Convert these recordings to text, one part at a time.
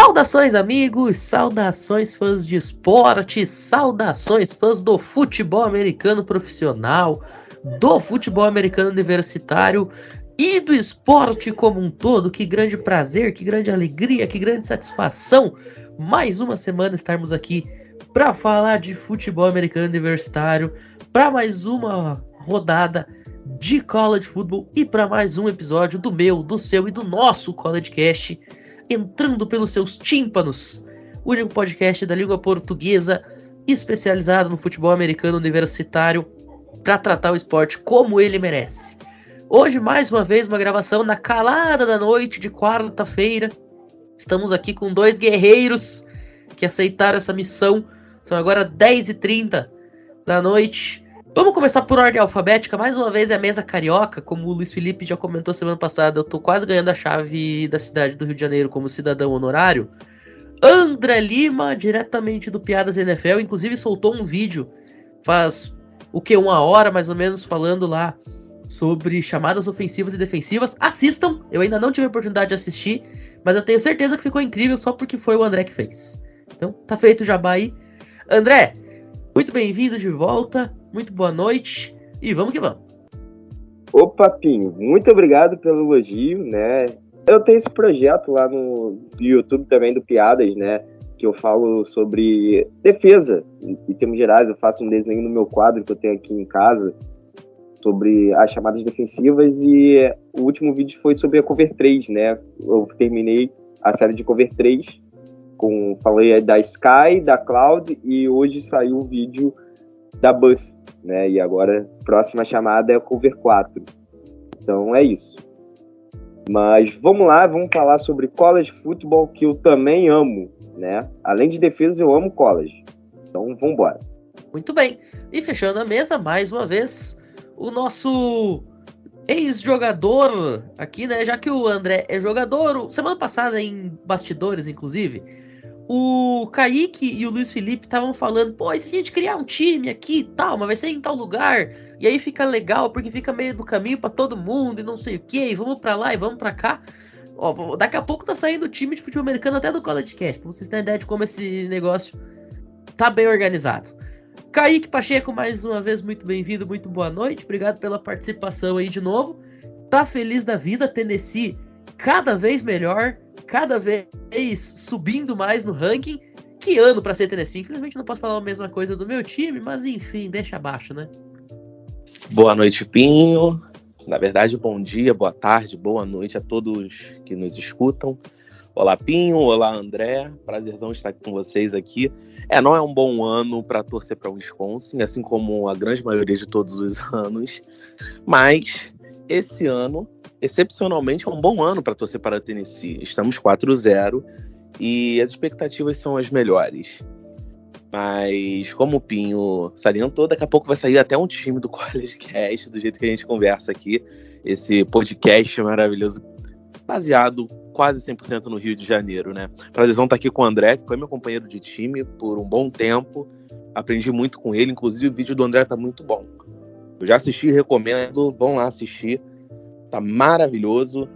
Saudações, amigos, saudações fãs de esporte, saudações fãs do futebol americano profissional, do futebol americano universitário e do esporte como um todo. Que grande prazer, que grande alegria, que grande satisfação. Mais uma semana estarmos aqui para falar de futebol americano universitário, para mais uma rodada de college football e para mais um episódio do meu, do seu e do nosso College Cast, entrando pelos seus tímpanos, o único podcast da língua portuguesa especializado no futebol americano universitário para tratar o esporte como ele merece. Hoje, mais uma vez, uma gravação na calada da noite de quarta-feira. Estamos aqui com dois guerreiros que aceitaram essa missão. São agora 10h30 da noite. Vamos começar por ordem alfabética. Mais uma vez é a mesa carioca, como o Luiz Felipe já comentou semana passada. Eu tô quase ganhando a chave da cidade do Rio de Janeiro como cidadão honorário. André Lima, diretamente do Piadas NFL, inclusive soltou um vídeo faz uma hora mais ou menos, falando lá sobre chamadas ofensivas e defensivas. Assistam, eu ainda não tive a oportunidade de assistir, mas eu tenho certeza que ficou incrível só porque foi o André que fez. Então tá feito o jabá aí. André, muito bem-vindo de volta. Muito boa noite e vamos que vamos. Opa, Pinho, muito obrigado pelo elogio, né? Eu tenho esse projeto lá no YouTube também do Piadas, né? Que eu falo sobre defesa, em termos gerais. Eu faço um desenho no meu quadro que eu tenho aqui em casa sobre as chamadas defensivas e o último vídeo foi sobre a Cover 3, né? Eu terminei a série de Cover 3, falei da Sky, da Cloud e hoje saiu o vídeo da Bus, né? E agora a próxima chamada é a Cover 4. Então é isso. Mas vamos lá, vamos falar sobre college football, que eu também amo, né? Além de defesa, eu amo college. Então vamos embora. Muito bem. E fechando a mesa, mais uma vez, o nosso ex-jogador aqui, né? Já que o André é jogador, semana passada em bastidores, inclusive, o Kaique e o Luiz Felipe estavam falando, pô, e se a gente criar um time aqui e tal, mas vai ser em tal lugar, e aí fica legal, porque fica meio do caminho pra todo mundo, e não sei o que, e vamos pra lá, e vamos pra cá. Ó, daqui a pouco tá saindo o time de futebol americano até do College Cast, pra vocês terem ideia de como esse negócio tá bem organizado. Kaique Pacheco, mais uma vez, muito bem-vindo, muito boa noite, obrigado pela participação aí de novo. Tá feliz da vida, Tennessee cada vez melhor, cada vez subindo mais no ranking. Que ano pra ser Tennessee? Infelizmente não posso falar a mesma coisa do meu time, mas enfim, deixa abaixo, né? Boa noite, Pinho. Na verdade, bom dia, boa tarde, boa noite a todos que nos escutam. Olá, Pinho. Olá, André. Prazerzão estar com vocês aqui. Não é um bom ano para torcer para o Wisconsin, assim como a grande maioria de todos os anos, mas esse ano, excepcionalmente, é um bom ano para torcer para a Tennessee. Estamos 4-0 e as expectativas são as melhores. Mas, como o Pinho salientou, daqui a pouco vai sair até um time do College Cast, do jeito que a gente conversa aqui. Esse podcast maravilhoso, baseado quase 100% no Rio de Janeiro, né? Prazerzão estar aqui com o André, que foi meu companheiro de time por um bom tempo. Aprendi muito com ele, inclusive o vídeo do André tá muito bom. Eu já assisti e recomendo, vão lá assistir. Tá maravilhoso.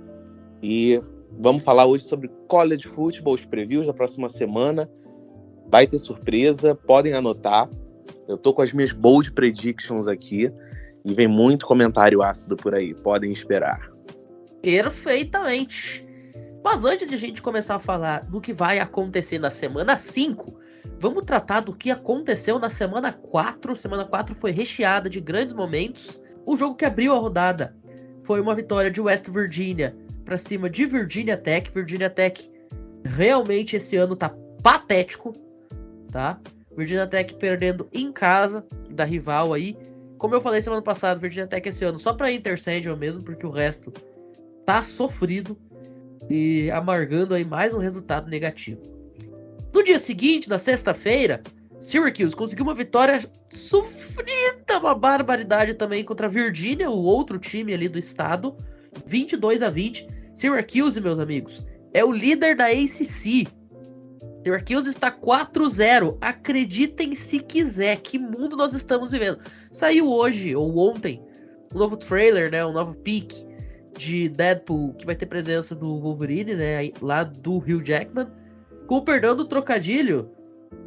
E vamos falar hoje sobre college football, os previews da próxima semana. Vai ter surpresa, podem anotar. Eu tô com as minhas bold predictions aqui e vem muito comentário ácido por aí, podem esperar. Perfeitamente. Mas antes de a gente começar a falar do que vai acontecer na semana 5, vamos tratar do que aconteceu na semana 4. Semana 4 foi recheada de grandes momentos. O jogo que abriu a rodada foi uma vitória de West Virginia para cima de Virginia Tech. Virginia Tech realmente esse ano tá patético, tá? Virginia Tech perdendo em casa da rival aí. Como eu falei semana passada, Virginia Tech esse ano só para Intercedral mesmo, porque o resto tá sofrido e amargando aí mais um resultado negativo. No dia seguinte, na sexta-feira, Syracuse conseguiu uma vitória sofrida, uma barbaridade também contra a Virginia, o outro time ali do estado, 22-20. Syracuse, meus amigos, é o líder da ACC. Syracuse está 4-0. Acreditem se quiser, que mundo nós estamos vivendo. Saiu hoje, ou ontem, um novo trailer, né, um novo pick de Deadpool, que vai ter presença do Wolverine, né, lá do Hugh Jackman. Com o perdão do trocadilho,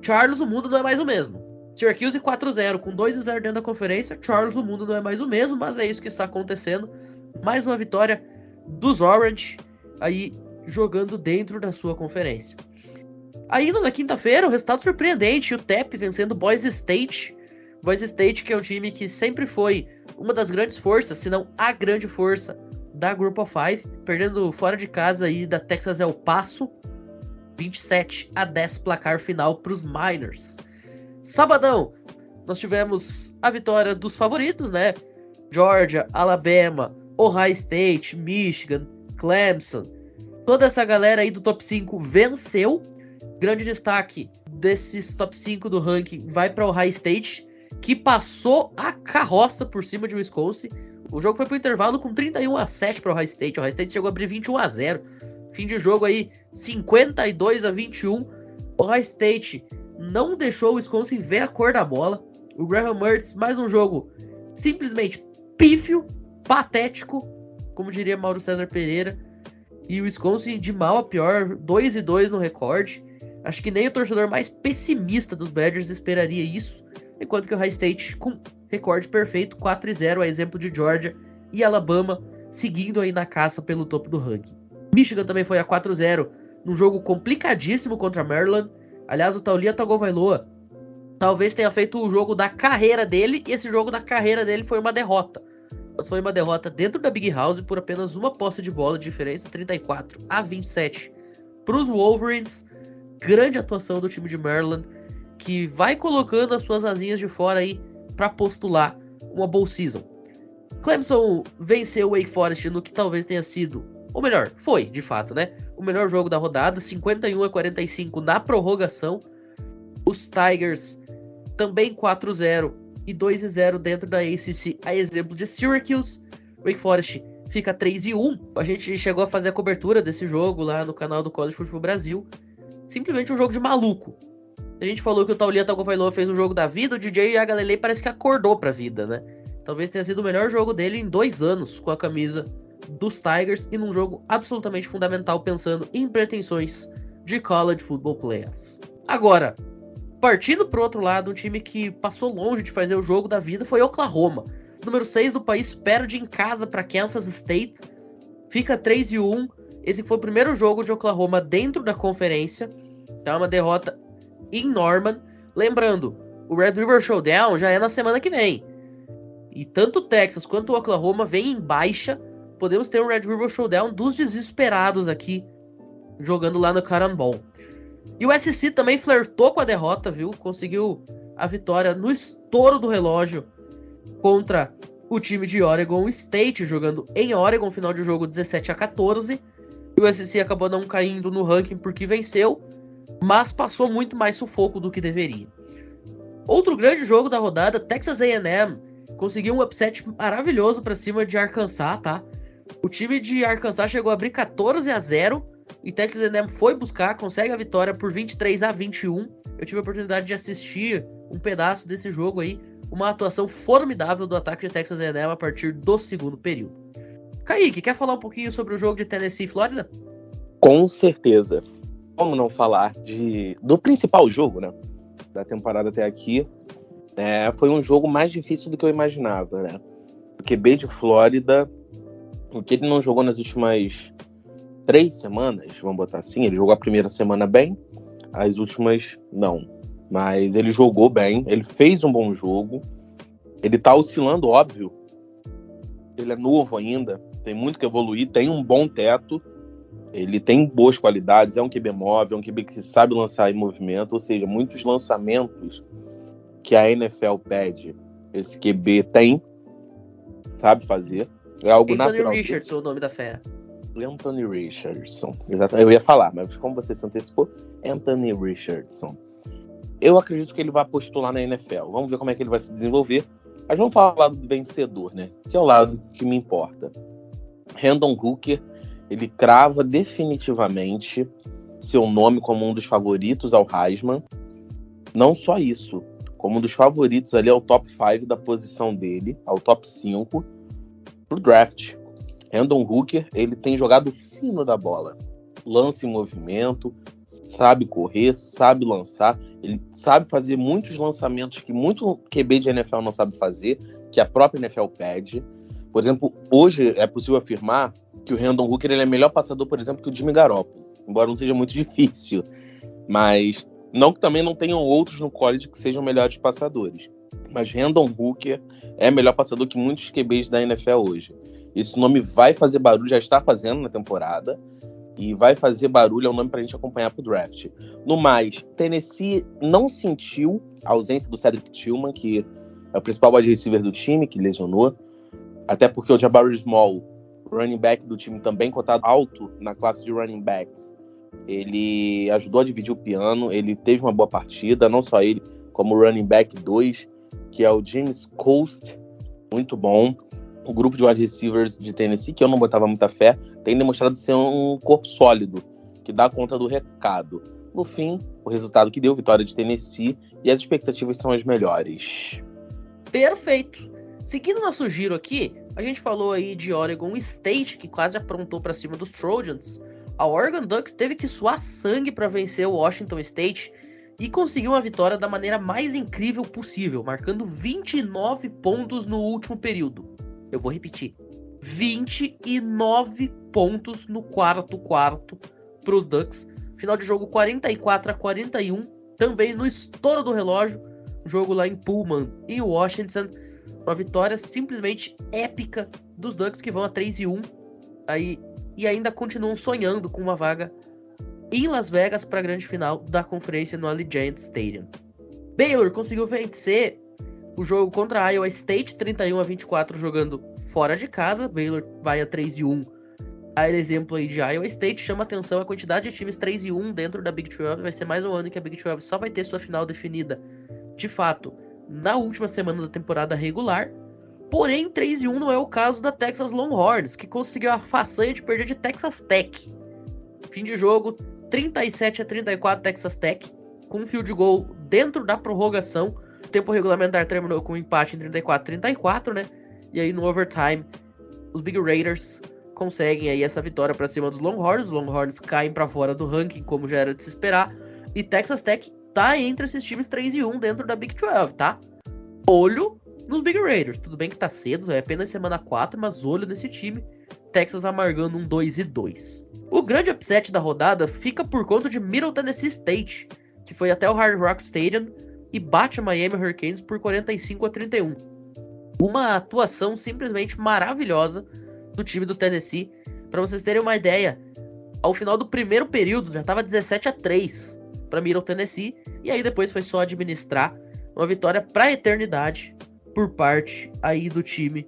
Charles, o mundo não é mais o mesmo. Syracuse 4-0, com 2-0 dentro da conferência, Charles, o mundo não é mais o mesmo, mas é isso que está acontecendo. Mais uma vitória dos Orange, aí jogando dentro da sua conferência. Ainda na quinta-feira, o resultado surpreendente, o TEP vencendo o Boise State. Boise State, que é um time que sempre foi uma das grandes forças, se não a grande força da Group of Five, perdendo fora de casa aí da Texas El Paso, 27-10 placar final para os Miners. Sabadão, nós tivemos a vitória dos favoritos, né? Georgia, Alabama, Ohio State, Michigan, Clemson. Toda essa galera aí do top 5 venceu. Grande destaque desses top 5 do ranking vai para Ohio State, que passou a carroça por cima de Wisconsin. O jogo foi pro intervalo com 31-7 para o Ohio State. O Ohio State chegou a abrir 21-0. Fim de jogo aí, 52-21. O Ohio State não deixou o Wisconsin ver a cor da bola. O Graham Mertz, mais um jogo simplesmente pífio, patético, como diria Mauro César Pereira. E o Wisconsin de mal a pior, 2-2 no recorde. Acho que nem o torcedor mais pessimista dos Badgers esperaria isso. Enquanto que o Ohio State com recorde perfeito, 4-0, a exemplo de Georgia e Alabama, seguindo aí na caça pelo topo do ranking. Michigan também foi a 4-0 num jogo complicadíssimo contra Maryland. Aliás, o Taulia Tagovailoa talvez tenha feito o jogo da carreira dele, e esse jogo da carreira dele foi uma derrota. Mas foi uma derrota dentro da Big House por apenas uma posse de bola de diferença, 34-27 para os Wolverines. Grande atuação do time de Maryland, que vai colocando as suas asinhas de fora aí para postular uma bowl season. Clemson venceu o Wake Forest no que talvez tenha sido, ou melhor, foi de fato, né? O melhor jogo da rodada, 51-45 na prorrogação. Os Tigers também 4-0 e 2-0 dentro da ACC, a exemplo de Syracuse. Wake Forest fica 3-1. A gente chegou a fazer a cobertura desse jogo lá no canal do College Football Brasil. Simplesmente um jogo de maluco. A gente falou que o Taulia Tagovailoa fez o jogo da vida, o DJ Yagalelei parece que acordou pra vida, né? Talvez tenha sido o melhor jogo dele em 2 anos com a camisa dos Tigers e num jogo absolutamente fundamental pensando em pretensões de college football playoffs. Agora, partindo pro outro lado, um time que passou longe de fazer o jogo da vida foi Oklahoma. Número 6 do país perde em casa para Kansas State, fica 3-1. Esse foi o primeiro jogo de Oklahoma dentro da conferência. Tá uma derrota em Norman. Lembrando, o Red River Showdown já é na semana que vem. E tanto o Texas quanto o Oklahoma vêm em baixa. Podemos ter um Red River Showdown dos desesperados aqui, jogando lá no Cotton Bowl. E o SC também flertou com a derrota, viu? Conseguiu a vitória no estouro do relógio contra o time de Oregon State, jogando em Oregon, final de jogo 17-14. E o SC acabou não caindo no ranking porque venceu, mas passou muito mais sufoco do que deveria. Outro grande jogo da rodada, Texas A&M conseguiu um upset maravilhoso para cima de Arkansas, tá? O time de Arkansas chegou a abrir 14-0 e Texas A&M foi buscar, consegue a vitória por 23-21. Eu tive a oportunidade de assistir um pedaço desse jogo aí, uma atuação formidável do ataque de Texas A&M a partir do segundo período. Kaique, quer falar um pouquinho sobre o jogo de Tennessee e Flórida? Com certeza. Como não falar do principal jogo, né, da temporada até aqui. Foi um jogo mais difícil do que eu imaginava, né? O QB de Flórida, o que ele não jogou nas últimas 3 semanas, vamos botar assim, ele jogou a primeira semana bem, as últimas não. Mas ele jogou bem, ele fez um bom jogo, ele tá oscilando, óbvio. Ele é novo ainda, tem muito que evoluir, tem um bom teto, ele tem boas qualidades, é um QB móvel, é um QB que sabe lançar em movimento, ou seja, muitos lançamentos que a NFL pede, esse QB tem, sabe fazer, é algo Anthony natural. Richardson, o nome da fera. Anthony Richardson, exatamente, eu ia falar, mas como você se antecipou, Anthony Richardson. Eu acredito que ele vai postular na NFL, vamos ver como é que ele vai se desenvolver, mas vamos falar do lado do vencedor, né, que é o lado que me importa. Hendon Hooker, ele crava definitivamente seu nome como um dos favoritos ao Heisman, não só isso, como um dos favoritos ali ao top 5 da posição dele, ao top 5 pro draft. Hendon Hooker, ele tem jogado fino da bola, lance em movimento, sabe correr, sabe lançar, ele sabe fazer muitos lançamentos que muito QB de NFL não sabe fazer, que a própria NFL pede. Por exemplo, hoje é possível afirmar que o Hendon Hooker ele é melhor passador, por exemplo, que o Jimmy Garoppolo, embora não seja muito difícil, mas não que também não tenham outros no college que sejam melhores passadores. Mas Hendon Hooker é melhor passador que muitos QBs da NFL hoje. Esse nome vai fazer barulho, já está fazendo na temporada, e vai fazer barulho, é um nome pra gente acompanhar pro draft. No mais, Tennessee não sentiu a ausência do Cedric Tillman, que é o principal wide receiver do time, que lesionou. Até porque o Jabari Small, running back do time, também cotado alto na classe de running backs, ele ajudou a dividir o piano, ele teve uma boa partida, não só ele, como o running back 2, que é o James Coast, muito bom. O grupo de wide receivers de Tennessee, que eu não botava muita fé, tem demonstrado ser um corpo sólido, que dá conta do recado. No fim, o resultado que deu, vitória de Tennessee, e as expectativas são as melhores. Perfeito. Seguindo nosso giro aqui, a gente falou aí de Oregon State, que quase aprontou para cima dos Trojans. A Oregon Ducks teve que suar sangue para vencer o Washington State e conseguiu uma vitória da maneira mais incrível possível, marcando 29 pontos no último período. Eu vou repetir, 29 pontos no quarto para os Ducks. Final de jogo 44-41, também no estouro do relógio. Jogo lá em Pullman, em Washington. Uma vitória simplesmente épica dos Ducks, que vão a 3-1 aí, e ainda continuam sonhando com uma vaga em Las Vegas para a grande final da conferência no Allegiant Stadium. Baylor conseguiu vencer o jogo contra a Iowa State, 31-24, jogando fora de casa. Baylor vai a 3-1. A exemplo aí de Iowa State, chama atenção a quantidade de times 3-1 dentro da Big 12. Vai ser mais um ano que a Big 12 só vai ter sua final definida, de fato, na última semana da temporada regular. Porém, 3-1 não é o caso da Texas Longhorns, que conseguiu a façanha de perder de Texas Tech. Fim de jogo, 37-34 Texas Tech, com um field goal dentro da prorrogação. O tempo regulamentar terminou com um empate em 34-34, né? E aí no overtime, os Big Raiders conseguem aí essa vitória para cima dos Longhorns. Os Longhorns caem para fora do ranking, como já era de se esperar. E Texas Tech tá entre esses times 3-1 dentro da Big 12, tá? Olho nos Big Raiders. Tudo bem que tá cedo, é apenas semana 4, mas olho nesse time. Texas amargando um 2-2. O grande upset da rodada fica por conta de Middle Tennessee State, que foi até o Hard Rock Stadium e bate o Miami Hurricanes por 45-31. Uma atuação simplesmente maravilhosa do time do Tennessee. Para vocês terem uma ideia, ao final do primeiro período já estava 17-3 para Middle Tennessee, e aí depois foi só administrar uma vitória para a eternidade por parte aí do time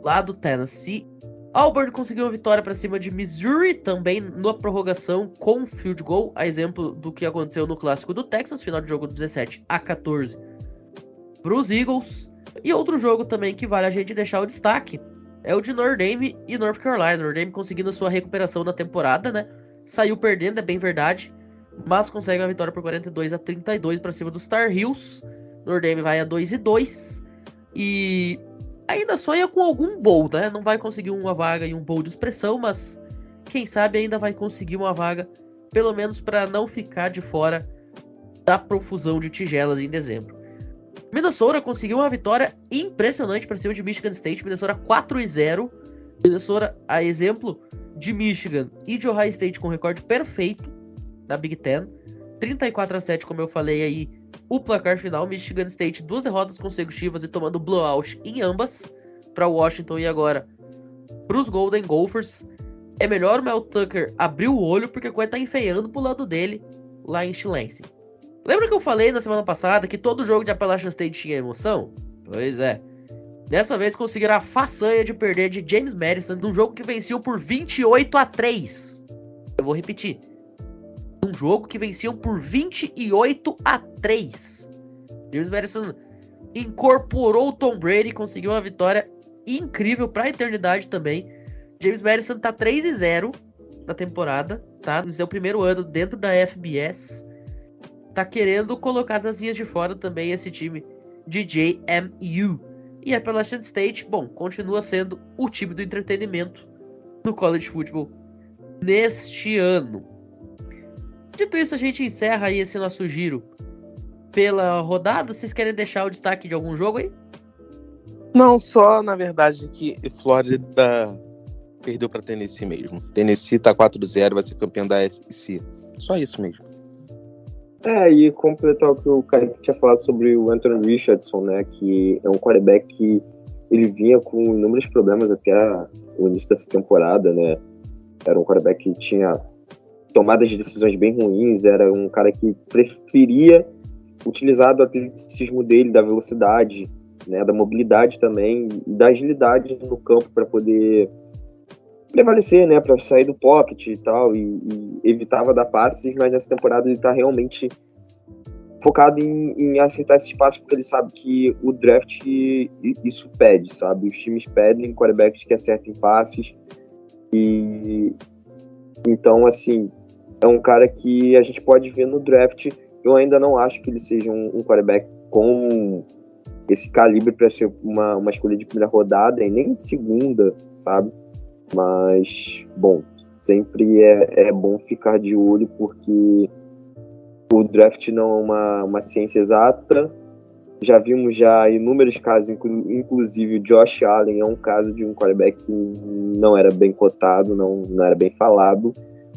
lá do Tennessee. Auburn conseguiu uma vitória para cima de Missouri, também na prorrogação com field goal, a exemplo do que aconteceu no clássico do Texas, final de jogo 17-14 para os Eagles. E outro jogo também que vale a gente deixar o destaque é o de Notre Dame e North Carolina. Notre Dame conseguindo a sua recuperação na temporada, né? Saiu perdendo, é bem verdade, mas consegue uma vitória por 42-32 para cima dos Tar Heels. Notre Dame vai a 2-2 e ainda sonha com algum bowl, né? Não vai conseguir uma vaga em um bowl de expressão, mas quem sabe ainda vai conseguir uma vaga, pelo menos para não ficar de fora da profusão de tigelas em dezembro. Minnesota conseguiu uma vitória impressionante para cima de Michigan State. Minnesota 4-0. Minnesota, a exemplo de Michigan e de Ohio State, com recorde perfeito da Big Ten. 34-7, como eu falei aí, o placar final. Michigan State, 2 derrotas consecutivas e tomando blowout em ambas, para Washington e agora para os Golden Gophers. É melhor o Mel Tucker abrir o olho, porque a coisa tá enfeiando pro lado dele lá em Lansing. Lembra que eu falei na semana passada que todo jogo de Appalachian State tinha emoção? Pois é. Dessa vez conseguiram a façanha de perder de James Madison num jogo que venciam por 28-3. Eu vou repetir. Um jogo que venciam por 28-3. James Madison incorporou o Tom Brady e conseguiu uma vitória incrível para a eternidade também. James Madison tá 3-0 na temporada, tá? No seu primeiro ano dentro da FBS. Tá querendo colocar das linhas de fora também esse time de JMU. E a Appalachian State, bom, continua sendo o time do entretenimento no college football neste ano. Dito isso, a gente encerra aí esse nosso giro pela rodada. Vocês querem deixar o destaque de algum jogo aí? Não, só na verdade que Flórida perdeu para Tennessee mesmo. Tennessee tá 4-0, vai ser campeão da SEC. Só isso mesmo. E completar o que o Kaique tinha falado sobre o Anthony Richardson, né, que é um quarterback que ele vinha com inúmeros problemas até o início dessa temporada, né, era um quarterback que tinha tomadas de decisões bem ruins, era um cara que preferia utilizar do atleticismo dele, da velocidade, né, da mobilidade também, e da agilidade no campo para poder prevalecer, né, para sair do pocket e tal, e evitava dar passes, mas nessa temporada ele está realmente focado em acertar esses passes, porque ele sabe que o draft isso pede, sabe? Os times pedem quarterbacks que acertem passes, e então, assim, é um cara que a gente pode ver no draft. Eu ainda não acho que ele seja um quarterback com esse calibre para ser uma escolha de primeira rodada e nem de segunda, sabe? Mas, bom, sempre é bom ficar de olho, porque o draft não é uma ciência exata. Já vimos inúmeros casos, inclusive o Josh Allen é um caso de um quarterback que não era bem cotado, não era bem falado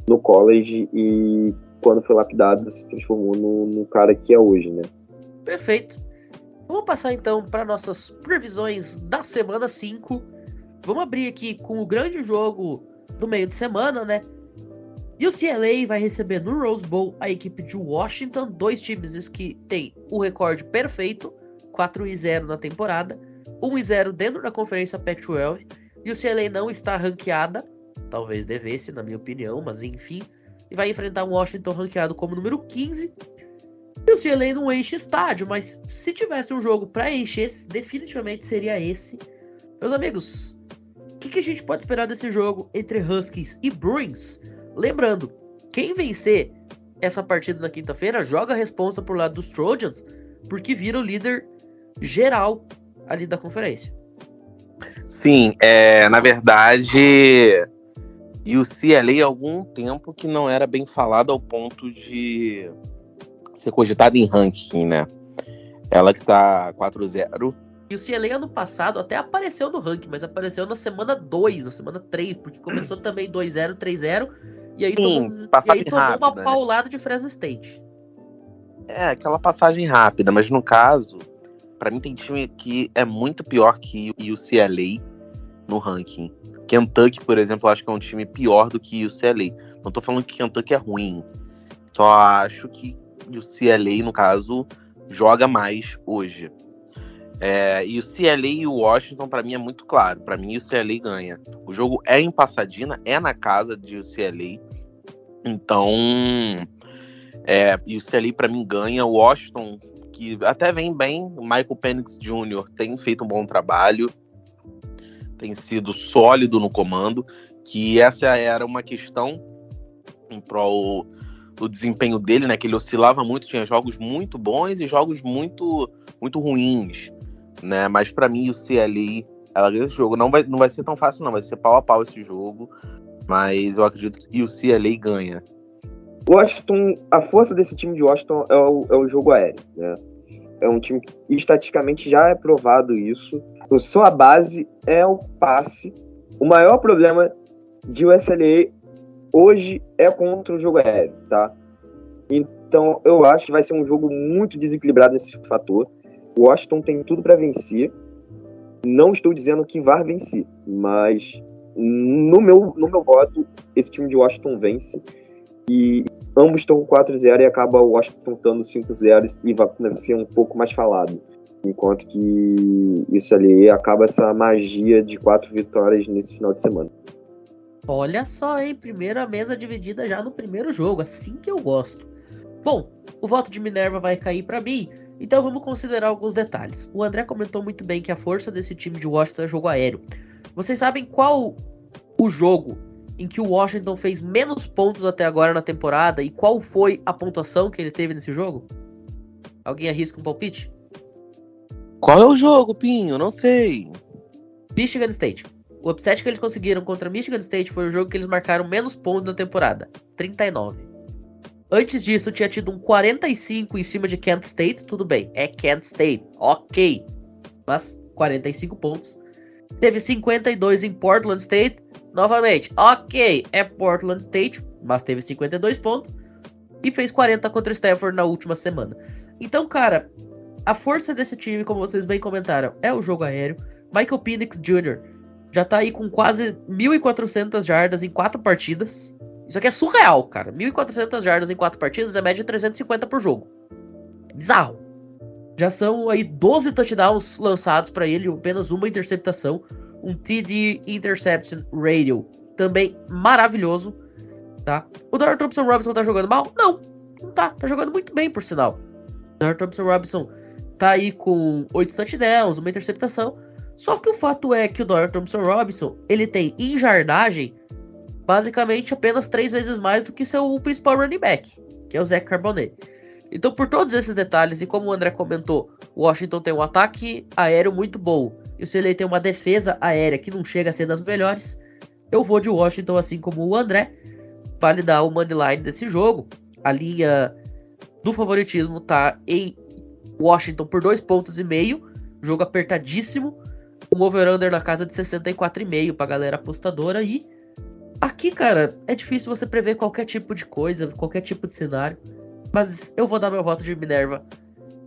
no college, e quando foi lapidado se transformou no cara que é hoje, né? Perfeito. Vamos passar então para nossas previsões da semana 5. Vamos abrir aqui com o grande jogo do meio de semana, né? UCLA vai receber no Rose Bowl a equipe de Washington, dois times que tem o recorde perfeito, 4-0 na temporada, 1-0 dentro da conferência Pac-12. UCLA não está ranqueada, talvez devesse, na minha opinião, mas enfim, e vai enfrentar um Washington ranqueado como número 15. UCLA não enche estádio, mas se tivesse um jogo para encher, definitivamente seria esse. Meus amigos, o que a gente pode esperar desse jogo entre Huskies e Bruins? Lembrando, quem vencer essa partida na quinta-feira joga a responsa pro lado dos Trojans, porque vira o líder geral ali da conferência. Sim, na verdade, UCLA há algum tempo que não era bem falado ao ponto de ser cogitada em ranking, né? Ela que tá 4-0. E o UCLA ano passado até apareceu no ranking, mas apareceu na semana 2, na semana 3, porque começou também 2-0, 3-0, e aí tomou uma paulada, né, de Fresno State. Aquela passagem rápida, mas no caso, pra mim tem time que é muito pior que o UCLA no ranking. Kentucky, por exemplo, eu acho que é um time pior do que o UCLA. Não tô falando que Kentucky é ruim, só acho que o UCLA, no caso, joga mais hoje. E o UCLA e o Washington, pra mim, é muito claro. Pra mim, o UCLA ganha. O jogo é em Pasadena, é na casa de UCLA. Então, e o UCLA, pra mim, ganha. O Washington, que até vem bem. O Michael Penix Jr. tem feito um bom trabalho. Tem sido sólido no comando. Que essa era uma questão em prol do desempenho dele, né? Que ele oscilava muito. Tinha jogos muito bons e jogos muito, muito ruins, né? Mas pra mim o CLA, ela ganha esse jogo. Não vai ser tão fácil, não. Vai ser pau a pau esse jogo. Mas eu acredito que o CLA ganha. Washington, a força desse time de Washington é o jogo aéreo, né? É um time que estatisticamente já é provado isso. Sua base é o passe. O maior problema de UCLA hoje é contra o jogo aéreo, tá? Então eu acho que vai ser um jogo muito desequilibrado nesse fator. O Washington tem tudo para vencer. Não estou dizendo que vai vencer, mas no meu voto, esse time de Washington vence. E ambos estão com 4-0 e acaba o Washington estando 5-0 e vai começar a ser um pouco mais falado. Enquanto que isso ali acaba essa magia de 4 vitórias nesse final de semana. Olha só, hein? Primeira mesa dividida já no primeiro jogo, assim que eu gosto. Bom, o voto de Minerva vai cair para mim, então vamos considerar alguns detalhes. O André comentou muito bem que a força desse time de Washington é jogo aéreo. Vocês sabem qual o jogo em que o Washington fez menos pontos até agora na temporada e qual foi a pontuação que ele teve nesse jogo? Alguém arrisca um palpite? Qual é o jogo, Pinho? Não sei. Michigan State. O upset que eles conseguiram contra Michigan State foi o jogo que eles marcaram menos pontos na temporada. 39. Antes disso, tinha tido um 45 em cima de Kent State. Tudo bem, é Kent State, ok. Mas 45 pontos. Teve 52 em Portland State. Novamente, ok, é Portland State, mas teve 52 pontos. E fez 40 contra Stanford na última semana. Então, cara, a força desse time, como vocês bem comentaram, é o jogo aéreo. Michael Penix Jr. já tá aí com quase 1.400 jardas em 4 partidas. Isso aqui é surreal, cara. 1.400 jardas em 4 partidas é média de 350 por jogo. É bizarro. Já são aí 12 touchdowns lançados para ele, apenas uma interceptação. Um TD Interception Radio também maravilhoso, tá? O Dorian Thompson-Robinson tá jogando mal? Não tá. Tá jogando muito bem, por sinal. O Dorian Thompson-Robinson tá aí com 8 touchdowns, uma interceptação. Só que o fato é que o Dorian Thompson-Robinson, ele tem em jardagem basicamente apenas 3 vezes mais do que seu principal running back, que é o Zach Charbonnet. Então, por todos esses detalhes, e como o André comentou, o Washington tem um ataque aéreo muito bom, e o CLA tem uma defesa aérea que não chega a ser das melhores, eu vou de Washington, assim como o André. Vale dar o money line desse jogo. A linha do favoritismo tá em Washington por 2,5 pontos, jogo apertadíssimo, um over-under na casa de 64,5 pra galera apostadora. E aqui, cara, é difícil você prever qualquer tipo de coisa, qualquer tipo de cenário. Mas eu vou dar meu voto de Minerva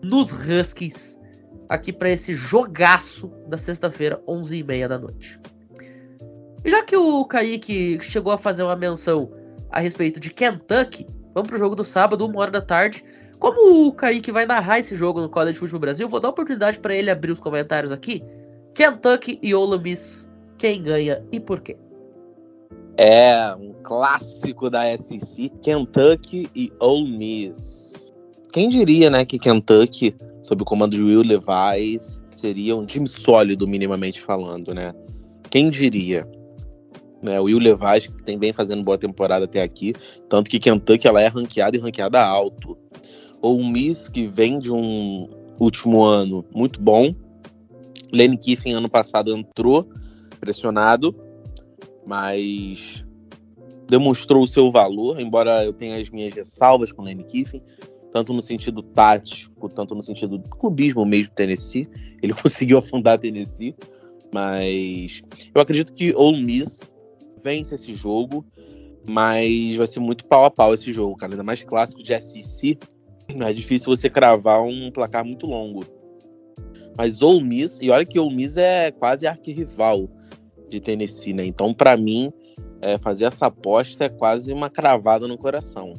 nos Huskies aqui para esse jogaço da sexta-feira, 11h30 da noite. E já que o Kaique chegou a fazer uma menção a respeito de Kentucky, vamos pro jogo do sábado, 1h da tarde. Como o Kaique vai narrar esse jogo no College Football Brasil, vou dar a oportunidade para ele abrir os comentários aqui. Kentucky e Ole Miss, quem ganha e por quê? É um clássico da SEC, Kentucky e Ole Miss. Quem diria, né, que Kentucky, sob o comando de Will Levis, seria um time sólido, minimamente falando, né? Quem diria? Né, o Will Levis, que tem bem fazendo boa temporada até aqui, tanto que Kentucky ela é ranqueada e ranqueada alto. Ole Miss, que vem de um último ano muito bom. Lane Kiffin, ano passado, entrou pressionado, mas demonstrou o seu valor, embora eu tenha as minhas ressalvas com o Lane Kiffin, tanto no sentido tático, tanto no sentido do clubismo mesmo do Tennessee. Ele conseguiu afundar a Tennessee, mas eu acredito que Ole Miss vence esse jogo, mas vai ser muito pau a pau esse jogo, cara. Ainda mais clássico de SEC, é difícil você cravar um placar muito longo. Mas Ole Miss, e olha que Ole Miss é quase arquirrival de Tennessee, né? Então, para mim, fazer essa aposta é quase uma cravada no coração.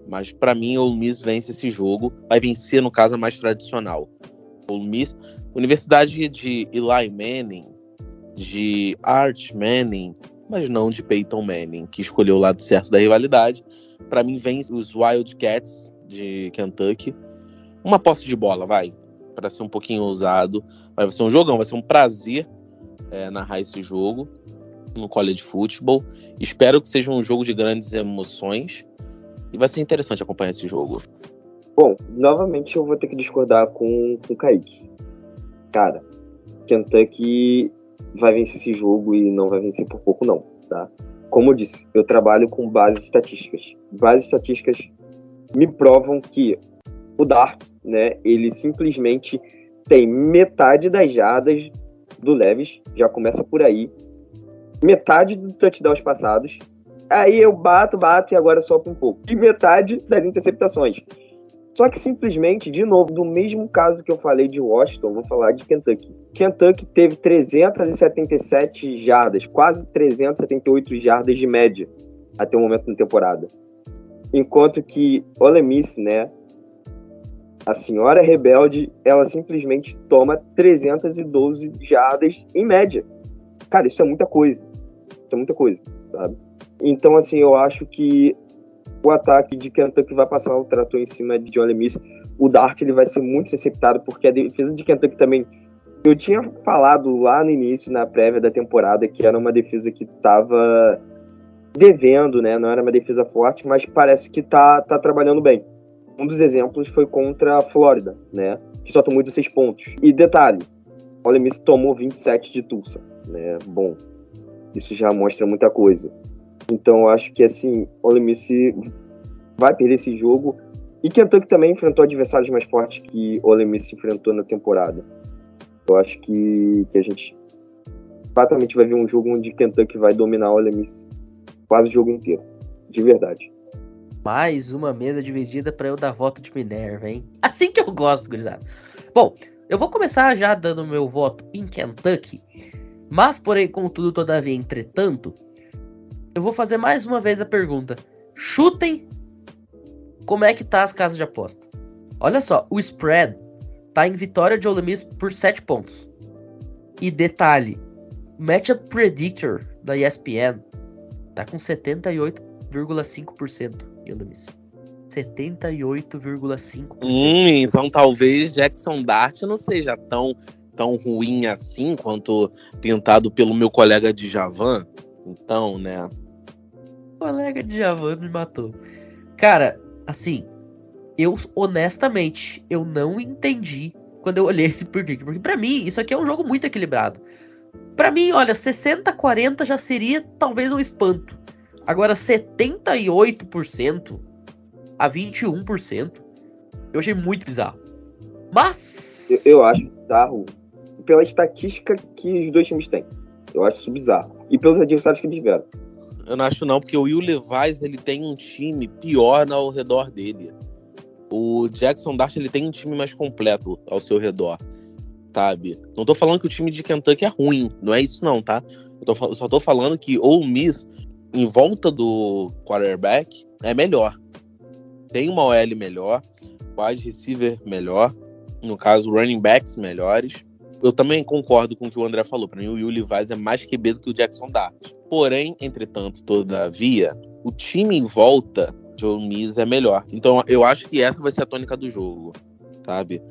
Mas, para mim, Ole Miss vence esse jogo. Vai vencer, no caso, a mais tradicional. Ole Miss, Universidade de Eli Manning, de Arch Manning, mas não de Peyton Manning, que escolheu o lado certo da rivalidade. Para mim, vence os Wildcats de Kentucky. Uma posse de bola, vai. Para ser um pouquinho ousado. Vai ser um jogão, vai ser um prazer narrar esse jogo no College Football. Espero que seja um jogo de grandes emoções e vai ser interessante acompanhar esse jogo. Bom, novamente eu vou ter que discordar com o Kaique. Cara, Kentucky vai vencer esse jogo e não vai vencer por pouco não, tá? Como eu disse, eu trabalho com bases estatísticas. Bases estatísticas me provam que o Dart, né, ele simplesmente tem metade das jardas do Levis, já começa por aí, metade do touchdowns passados, aí eu bato e agora sopro um pouco, e metade das interceptações. Só que simplesmente, de novo, do mesmo caso que eu falei de Washington, vou falar de Kentucky. Kentucky teve 377 jardas, quase 378 jardas de média até o momento da temporada. Enquanto que Ole Miss, né, a senhora rebelde, ela simplesmente toma 312 jardas em média. Cara, isso é muita coisa. Isso é muita coisa, sabe? Então, assim, eu acho que o ataque de Kentucky vai passar o trator em cima de Ole Miss. O Dart, ele vai ser muito receptado, porque a defesa de Kentucky também... Eu tinha falado lá no início, na prévia da temporada, que era uma defesa que estava devendo, né? Não era uma defesa forte, mas parece que tá trabalhando bem. Um dos exemplos foi contra a Flórida, né? Que só tomou 16 pontos. E detalhe, Ole Miss tomou 27 de Tulsa, né? Bom, isso já mostra muita coisa. Então eu acho que, assim, Ole Miss vai perder esse jogo. E Kentucky também enfrentou adversários mais fortes que Ole Miss se enfrentou na temporada. Eu acho que a gente fatalmente vai ver um jogo onde Kentucky vai dominar Ole Miss quase o jogo inteiro. De verdade. Mais uma mesa dividida para eu dar voto de Minerva, hein? Assim que eu gosto, gurizada. Bom, eu vou começar já dando meu voto em Kentucky. Mas, porém, contudo, todavia, entretanto, eu vou fazer mais uma vez a pergunta. Chutem como é que tá as casas de aposta. Olha só, o spread tá em vitória de Ole Miss por 7 pontos. E detalhe, Matchup Predictor da ESPN tá com 78,5% em Ole Miss. 78,5%. Então talvez Jackson Dart não seja tão ruim assim quanto pintado pelo meu colega Djavan. Então, né? O colega Djavan me matou. Cara, assim, eu honestamente, eu não entendi quando eu olhei esse predict, porque pra mim, isso aqui é um jogo muito equilibrado. Pra mim, olha, 60-40 já seria talvez um espanto. Agora, 78% a 21%, eu achei muito bizarro. Mas... Eu acho bizarro pela estatística que os dois times têm. Eu acho isso bizarro. E pelos adversários que eles tiveram. Eu não acho não, porque o Will Levis, ele tem um time pior ao redor dele. O Jackson Dart, ele tem um time mais completo ao seu redor, sabe? Não tô falando que o time de Kentucky é ruim, não é isso não, tá? Eu só tô falando que Ole Miss, em volta do quarterback, é melhor. Tem uma OL melhor, wide receiver melhor, no caso, running backs melhores. Eu também concordo com o que o André falou. Para mim, o Will Levis é mais QB do que o Jackson Dart. Porém, entretanto, todavia, o time em volta de Ole Miss é melhor. Então, eu acho que essa vai ser a tônica do jogo, sabe?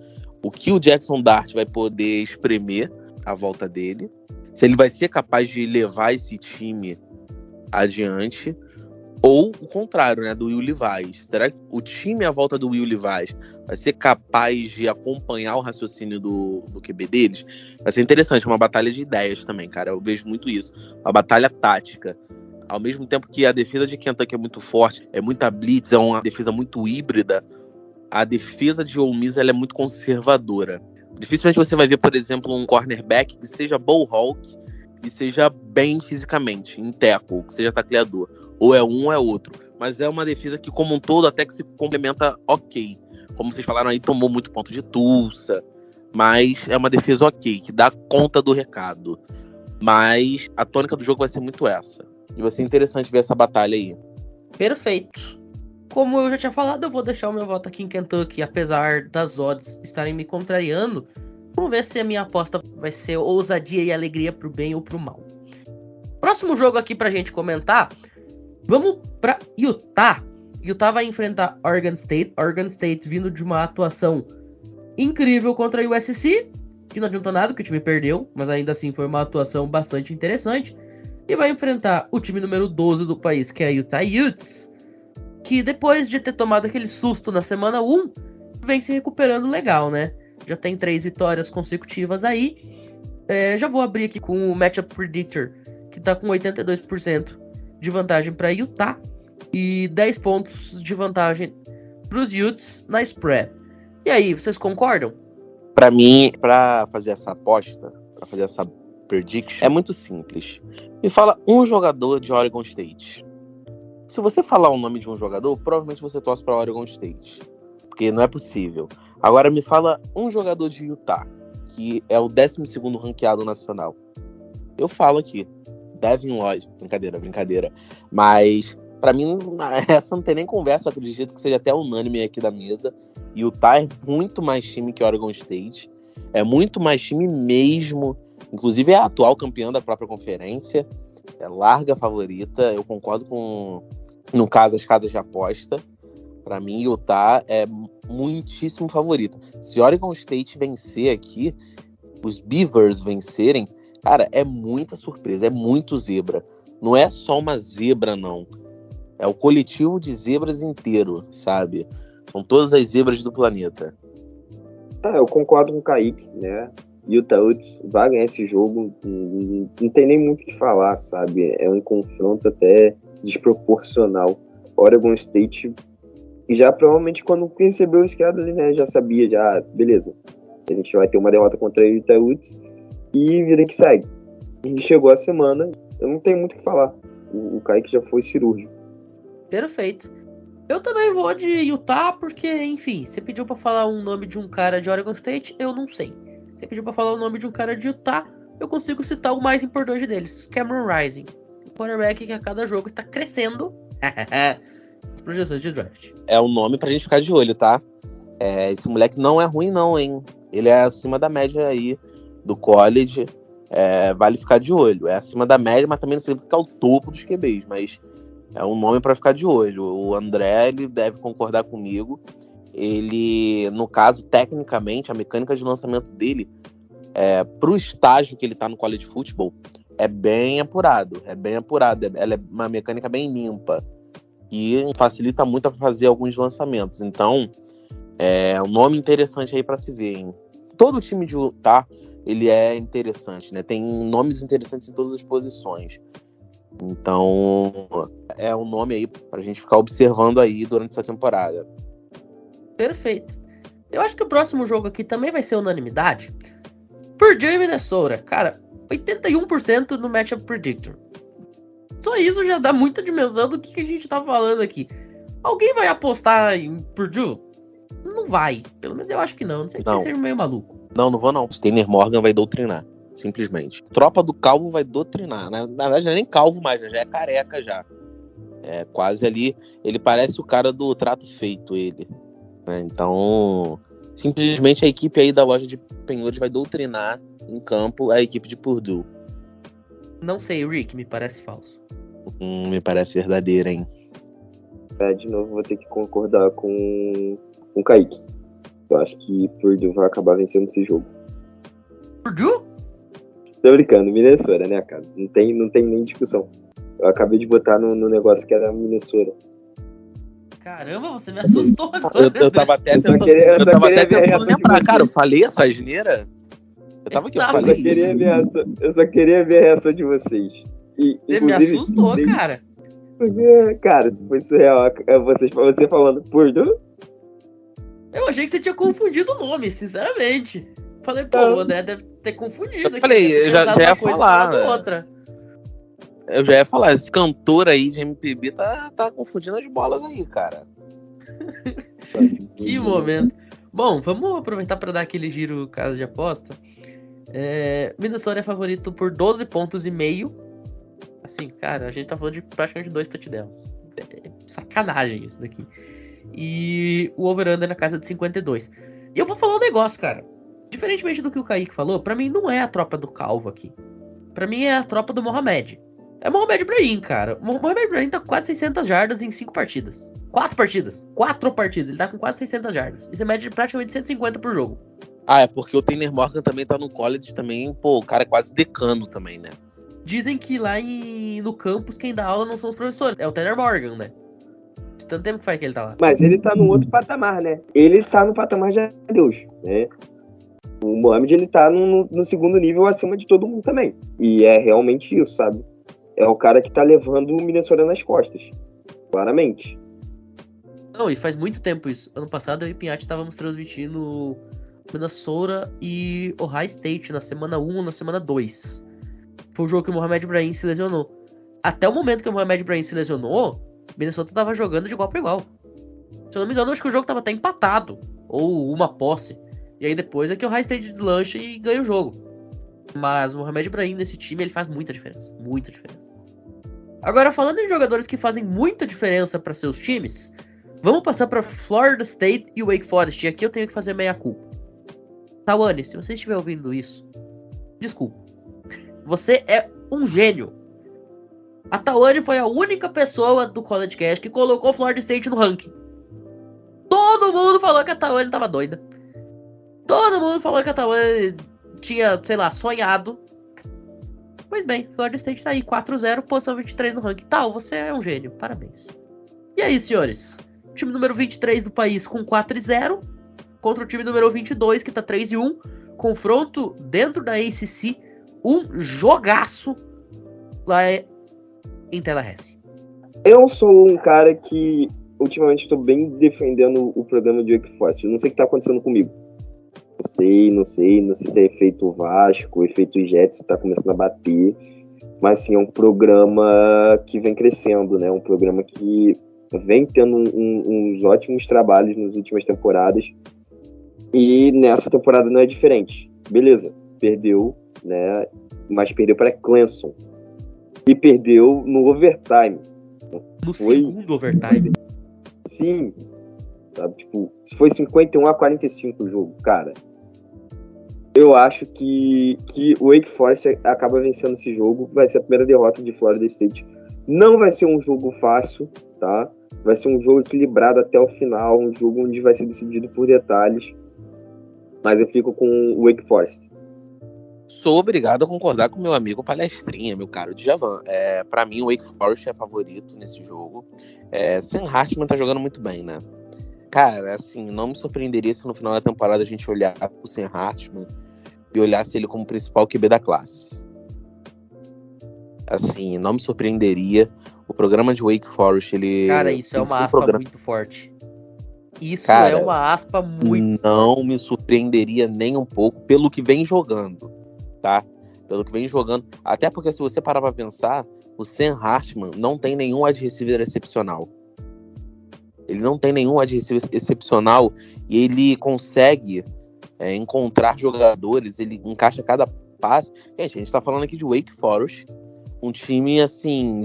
O que o Jackson Dart vai poder espremer à volta dele, se ele vai ser capaz de levar esse time adiante, ou o contrário, né, do Will Levis. Será que o time à volta do Will Levis vai ser capaz de acompanhar o raciocínio do QB deles? Vai ser interessante, uma batalha de ideias também, cara. Eu vejo muito isso. Uma batalha tática. Ao mesmo tempo que a defesa de Kentucky é muito forte, é muita blitz, é uma defesa muito híbrida, a defesa de Ole Miss ela é muito conservadora. Dificilmente você vai ver, por exemplo, um cornerback que seja ball hawk e seja bem fisicamente, em tackle, que seja tacleador. Ou é um ou é outro. Mas é uma defesa que, como um todo, até que se complementa ok. Como vocês falaram aí, tomou muito ponto de Tulsa. Mas é uma defesa ok, que dá conta do recado. Mas a tônica do jogo vai ser muito essa. E vai ser interessante ver essa batalha aí. Perfeito. Como eu já tinha falado, eu vou deixar o meu voto aqui em Kentucky, apesar das odds estarem me contrariando. Vamos ver se a minha aposta vai ser ousadia e alegria pro bem ou pro mal. Próximo jogo aqui pra gente comentar. Vamos pra Utah. Utah vai enfrentar Oregon State. Oregon State vindo de uma atuação incrível contra a USC, que não adiantou nada, que o time perdeu, mas ainda assim foi uma atuação bastante interessante. E vai enfrentar o time número 12 do país, que é a Utah Utes, que depois de ter tomado aquele susto na semana 1, vem se recuperando legal, né? Já tem 3 vitórias consecutivas aí. Já vou abrir aqui com o Matchup Predictor, que tá com 82% de vantagem para Utah e 10 pontos de vantagem para os Utes na spread. E aí, vocês concordam? Para mim, para fazer essa aposta, para fazer essa prediction, é muito simples. Me fala um jogador de Oregon State. Se você falar o nome de um jogador, provavelmente você torce para Oregon State, porque não é possível. Agora me fala um jogador de Utah, que é o 12º ranqueado nacional. Eu falo aqui, Devin Lloyd. Brincadeira. Mas, pra mim, essa não tem nem conversa. Eu acredito que seja até unânime aqui da mesa. Utah é muito mais time que Oregon State. É muito mais time mesmo. Inclusive, é a atual campeã da própria conferência. É larga favorita. Eu concordo com, no caso, as casas de aposta. Pra mim, Utah é muitíssimo favorita. Se Oregon State vencer aqui, os Beavers vencerem, cara, é muita surpresa, é muito zebra. Não é só uma zebra, não. É o coletivo de zebras inteiro, sabe? São todas as zebras do planeta. Eu concordo com o Kaique, né? Utah Utes vai ganhar esse jogo. Não tem nem muito o que falar, sabe? É um confronto até desproporcional. Oregon State E já provavelmente quando recebeu o escada, né, já sabia, beleza. A gente vai ter uma derrota contra ele, Utes, e vida que segue. E chegou a semana, eu não tenho muito o que falar. O Kaique já foi cirúrgico. Perfeito. Eu também vou de Utah, porque, enfim, você pediu pra falar um nome de um cara de Oregon State, eu não sei. Você pediu pra falar o nome de um cara de Utah, eu consigo citar o mais importante deles, Cameron Rising. O quarterback que a cada jogo está crescendo. As projeções de draft. É um nome pra gente ficar de olho, tá? Esse moleque não é ruim não, hein? Ele é acima da média aí do college. Vale ficar de olho. É acima da média, mas também não sei porque é o topo dos QBs, mas é um nome pra ficar de olho. O André, ele deve concordar comigo. Ele, no caso, tecnicamente, a mecânica de lançamento dele, pro estágio que ele tá no college football, é bem apurado. Ela é uma mecânica bem limpa, que facilita muito para fazer alguns lançamentos. Então, é um nome interessante aí para se ver, hein? Todo time de Utah, ele é interessante, né? Tem nomes interessantes em todas as posições. Então, é um nome aí pra gente ficar observando aí durante essa temporada. Perfeito. Eu acho que o próximo jogo aqui também vai ser unanimidade. Purdue e Minnesota. Cara, 81% no Matchup Predictor. Só isso já dá muita dimensão do que a gente tá falando aqui. Alguém vai apostar em Purdue? Não vai. Pelo menos eu acho que não. Não sei se você seja meio maluco. Não vou não. Tanner Morgan vai doutrinar. Simplesmente. Tropa do Calvo vai doutrinar. Na verdade, não é nem calvo mais, né? Já é careca já. É quase ali. Ele parece o cara do Trato Feito, ele. Né? Então, simplesmente a equipe aí da loja de penhores vai doutrinar em campo a equipe de Purdue. Não sei, Rick, me parece falso. Me parece verdadeira, hein? De novo, vou ter que concordar com o Kaique. Eu acho que Purdue vai acabar vencendo esse jogo. Purdue? Tô brincando, Minnesota, né, cara? Não tem nem discussão. Eu acabei de botar no negócio que era Minnesota. Caramba, você me assustou agora. Eu tava até tentando lembrar. Cara, eu falei essa asneira? Eu tava aqui, eu falei isso. Eu só queria ver a reação de vocês. Você me assustou, cara. Porque, cara, foi surreal. Você falando Purdue? Eu achei que você tinha confundido o nome, sinceramente. Falei, pô, o André deve ter confundido. Eu falei, eu já ia falar. Outra. Eu já ia falar, esse cantor aí de MPB tá confundindo as bolas aí, cara. Que momento. Bom, vamos aproveitar para dar aquele giro casa de aposta. Minnesota é favorito por 12 pontos e meio. Assim, cara, a gente tá falando de praticamente 2 touchdowns. Sacanagem isso daqui. E o over-under na casa de 52. E eu vou falar um negócio, cara. Diferentemente do que o Kaique falou, pra mim não é a tropa do Calvo aqui. Pra mim é a tropa do Mohamed. É Mohamed Ibrahim, cara. O Mohamed Ibrahim tá com quase 600 jardas em 5 partidas. 4 partidas. Ele tá com quase 600 jardas. Isso é média de praticamente 150 por jogo. É porque o Tanner Morgan também tá no college também. Pô, o cara é quase decano também, né? Dizem que lá no campus quem dá aula não são os professores. É o Tanner Morgan, né? Tanto tempo que faz que ele tá lá. Mas ele tá no outro patamar, né? Ele tá no patamar de Deus, né? O Mohamed, ele tá no segundo nível acima de todo mundo também. E é realmente isso, sabe? É o cara que tá levando o Minnesota nas costas. Claramente. Não, e faz muito tempo isso. Ano passado eu e Pinhatti estávamos transmitindo Minnesota e Ohio State na semana 1 ou na semana 2. Foi o jogo que o Mohamed Ibrahim se lesionou. Até o momento que o Mohamed Ibrahim se lesionou, Minnesota tava jogando de igual para igual. Se eu não me engano, acho que o jogo tava até empatado. Ou uma posse. E aí depois é que o Ohio State deslancha e ganha o jogo. Mas o Mohamed Ibrahim nesse time, ele faz muita diferença. Muita diferença. Agora, falando em jogadores que fazem muita diferença para seus times, vamos passar para Florida State e Wake Forest. E aqui eu tenho que fazer meia culpa. Tawane, se você estiver ouvindo isso, desculpa. Você é um gênio. A Tawane foi a única pessoa do College Cast que colocou Florida State no ranking. Todo mundo falou que a Tawane tava doida. Todo mundo falou que a Tawane tinha, sei lá, sonhado. Pois bem, Florida State tá aí, 4-0, posição 23 no ranking. Tal, você é um gênio, parabéns. E aí, senhores? Time número 23 do país com 4-0, contra o time número 22, que tá 3-1. Confronto dentro da ACC, um jogaço lá em Tallahassee. Eu sou um cara que ultimamente estou bem defendendo o programa de Wake Forest. Eu não sei o que está acontecendo comigo. Não sei se é efeito Vasco, efeito Jets está começando a bater. Mas sim, é um programa que vem crescendo, né? Um programa que vem tendo uns ótimos trabalhos nas últimas temporadas. E nessa temporada não é diferente. Beleza, perdeu, né? Mas perdeu para Clemson. E perdeu no overtime. No segundo overtime. Sim. Sabe? Tipo, se foi 51-45 o jogo, cara. Eu acho que o Wake Forest acaba vencendo esse jogo. Vai ser a primeira derrota de Florida State. Não vai ser um jogo fácil, tá? Vai ser um jogo equilibrado até o final. Um jogo onde vai ser decidido por detalhes. Mas eu fico com o Wake Forest. Sou obrigado a concordar com meu amigo Palestrinha, meu caro Djavan. Pra mim, o Wake Forest é favorito nesse jogo. Sam Hartman tá jogando muito bem, né? Cara, assim, não me surpreenderia se no final da temporada a gente olhar pro Sam Hartman e olhasse ele como principal QB da classe. Assim, não me surpreenderia. O programa de Wake Forest, ele... Cara, isso é uma aspa muito forte. Isso é uma aspa muito não forte. me surpreenderia nem um pouco pelo que vem jogando, tá? Pelo que vem jogando. Até porque se você parar pra pensar, o Sam Hartman não tem nenhum wide receiver excepcional. Ele não tem nenhum wide receiver excepcional e ele consegue encontrar jogadores, ele encaixa cada passe. Gente, a gente tá falando aqui de Wake Forest, um time, assim,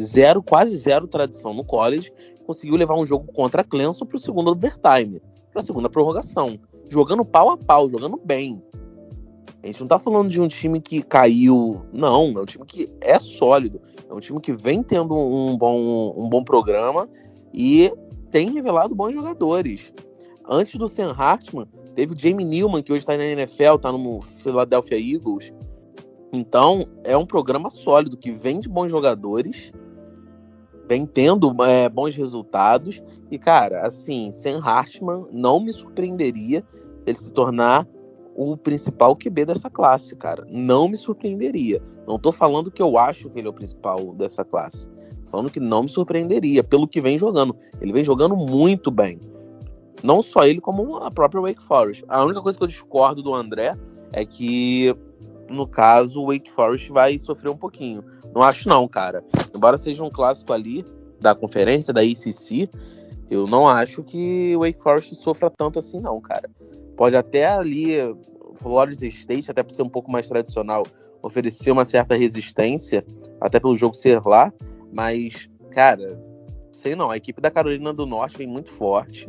quase zero tradição no college, conseguiu levar um jogo contra Clemson pro segundo overtime, pra segunda prorrogação, jogando pau a pau, jogando bem. A gente não tá falando de um time que caiu, não, é um time que é sólido, é um time que vem tendo um bom programa e tem revelado bons jogadores. Antes do Sam Hartman, teve o Jamie Newman, que hoje tá na NFL, tá no Philadelphia Eagles. Então, é um programa sólido, que vem de bons jogadores, vem tendo bons resultados. E, cara, assim, Sam Hartman não me surpreenderia se ele se tornar o principal QB dessa classe, cara. Não me surpreenderia. Não tô falando que eu acho que ele é o principal dessa classe. Tô falando que não me surpreenderia pelo que vem jogando. Ele vem jogando muito bem. Não só ele, como a própria Wake Forest. A única coisa que eu discordo do André é que, no caso, o Wake Forest vai sofrer um pouquinho. Não acho não, cara. Embora seja um clássico ali da conferência, da ACC, eu não acho que o Wake Forest sofra tanto assim não, cara. Pode até ali, Florida State, até por ser um pouco mais tradicional, oferecer uma certa resistência, até pelo jogo ser lá, mas, cara, sei não, a equipe da Carolina do Norte vem muito forte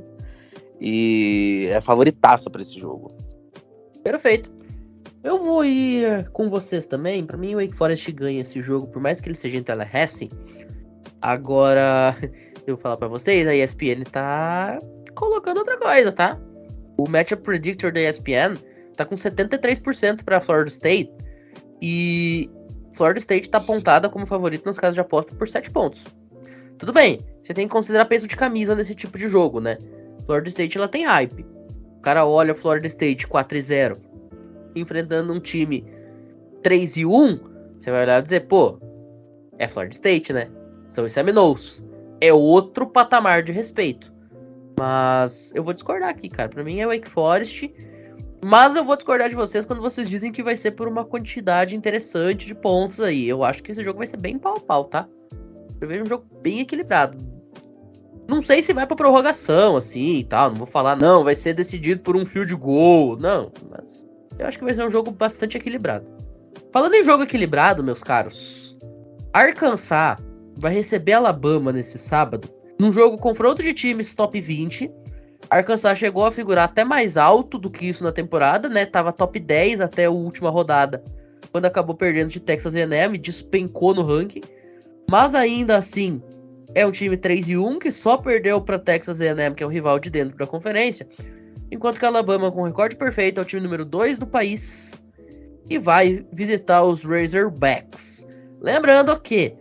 e é favoritaça para esse jogo. Perfeito. Eu vou ir com vocês também. Pra mim, o Wake Forest ganha esse jogo, por mais que ele seja em Tallahassee. Agora, eu vou falar pra vocês, a ESPN tá colocando outra coisa, tá? O Matchup Predictor da ESPN tá com 73% pra Florida State. E Florida State tá apontada como favorito nas casas de aposta por 7 pontos. Tudo bem, você tem que considerar peso de camisa nesse tipo de jogo, né? Florida State, ela tem hype. O cara olha Florida State 4-0, enfrentando um time 3-1, você vai olhar e dizer, pô, é Florida State, né? São os Seminoles. É outro patamar de respeito. Mas eu vou discordar aqui, cara. Pra mim é Wake Forest. Mas eu vou discordar de vocês quando vocês dizem que vai ser por uma quantidade interessante de pontos aí. Eu acho que esse jogo vai ser bem pau a pau, tá? Eu vejo um jogo bem equilibrado. Não sei se vai pra prorrogação, assim, e tal. Não vou falar, não, vai ser decidido por um field goal. Não, mas eu acho que vai ser um jogo bastante equilibrado. Falando em jogo equilibrado, meus caros, Arkansas vai receber Alabama nesse sábado, num jogo confronto de times top 20. Arkansas chegou a figurar até mais alto do que isso na temporada, né? Tava top 10 até a última rodada, quando acabou perdendo de Texas A&M, despencou no ranking. Mas ainda assim, é um time 3-1 que só perdeu para Texas A&M, que é um rival de dentro da conferência. Enquanto que a Alabama, com recorde perfeito, é o time número 2 do país e vai visitar os Razorbacks. Lembrando que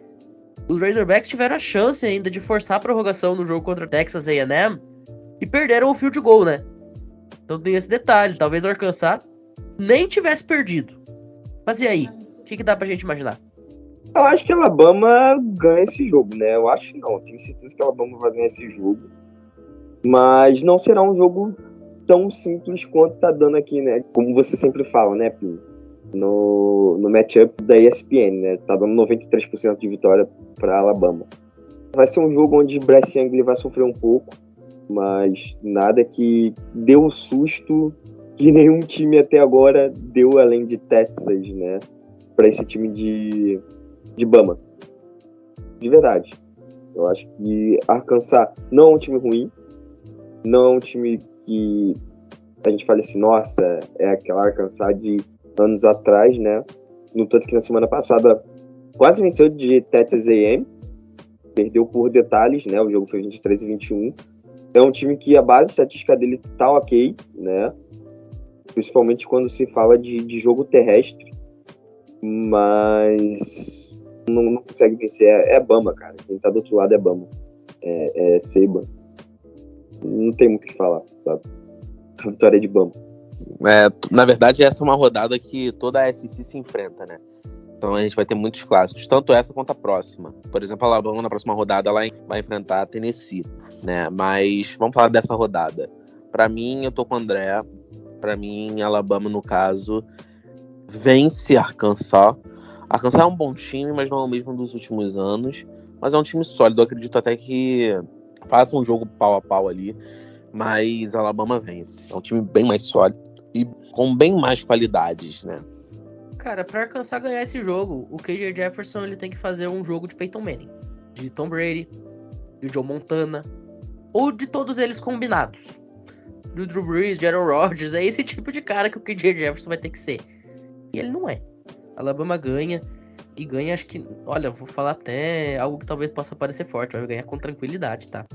os Razorbacks tiveram a chance ainda de forçar a prorrogação no jogo contra Texas A&M e perderam o field goal, né? Então tem esse detalhe. Talvez o Arkansas nem tivesse perdido. Mas e aí? O que dá pra gente imaginar? Eu acho que a Alabama ganha esse jogo, né? Eu acho não. Tenho certeza que a Alabama vai ganhar esse jogo. Mas não será um jogo tão simples quanto tá dando aqui, né? Como você sempre fala, né, Pim? No matchup da ESPN, né? Tá dando 93% de vitória para Alabama. Vai ser um jogo onde Bryce Young ele vai sofrer um pouco, mas nada que deu susto que nenhum time até agora deu, além de Texas, né? Para esse time de Bama. De verdade. Eu acho que Arkansas não é um time ruim, não é um time que a gente fala assim, nossa, é aquela Arkansas de anos atrás, né? No tanto que na semana passada quase venceu de Texas A&M, perdeu por detalhes, né? O jogo foi 23-21. É um time que a base estatística dele tá ok, né? Principalmente quando se fala de jogo terrestre, mas não consegue vencer. É Bama, cara. Quem tá do outro lado é Bama. É Saban. Não tem muito o que falar, sabe? A vitória é de Bama. Na verdade, essa é uma rodada que toda a SEC se enfrenta, né? Então a gente vai ter muitos clássicos, tanto essa quanto a próxima. Por exemplo, a Alabama na próxima rodada ela vai enfrentar a Tennessee, né? Mas vamos falar dessa rodada. Para mim, eu tô com o André. Para mim, Alabama, no caso, vence Arkansas. Arkansas é um bom time, mas não é o mesmo dos últimos anos. Mas é um time sólido. Eu acredito até que faça um jogo pau a pau ali. Mas Alabama vence. É um time bem mais sólido e com bem mais qualidades, né? Cara, pra Arkansas ganhar esse jogo, o KJ Jefferson ele tem que fazer um jogo de Peyton Manning, de Tom Brady, de Joe Montana, ou de todos eles combinados. Do Drew Brees, de Aaron Rodgers, é esse tipo de cara que o KJ Jefferson vai ter que ser. E ele não é. Alabama ganha, e ganha, acho que, olha, vou falar até algo que talvez possa parecer forte, vai ganhar com tranquilidade, tá?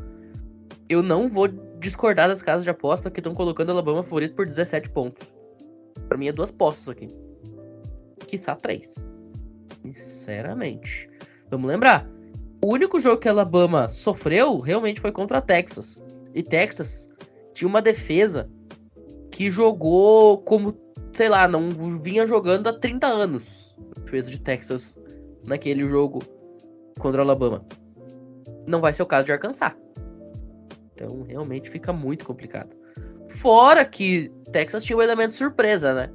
Eu não vou discordar das casas de aposta que estão colocando Alabama favorito por 17 pontos. Pra mim é 2 postos aqui. Quiçá 3. Sinceramente. Vamos lembrar. O único jogo que a Alabama sofreu realmente foi contra a Texas. E Texas tinha uma defesa que jogou como, sei lá, não vinha jogando há 30 anos. A defesa de Texas naquele jogo contra a Alabama. Não vai ser o caso de Arkansas. Então realmente fica muito complicado. Fora que Texas tinha um elemento surpresa, né?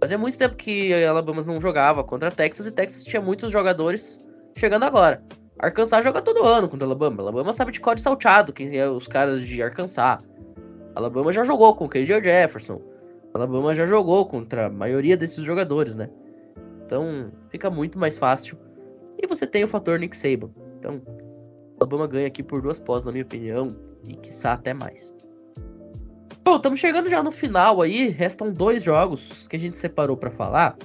Fazia muito tempo que a Alabama não jogava contra a Texas e Texas tinha muitos jogadores chegando agora. Arkansas joga todo ano contra a Alabama. Alabama sabe de código salteado, quem é os caras de Arkansas. Alabama já jogou com o KJ Jefferson. Alabama já jogou contra a maioria desses jogadores, né? Então fica muito mais fácil. E você tem o fator Nick Saban. Então Alabama ganha aqui por 2 postos, na minha opinião. E quiçá até mais. Bom, estamos chegando já no final aí, restam 2 jogos que a gente separou para falar.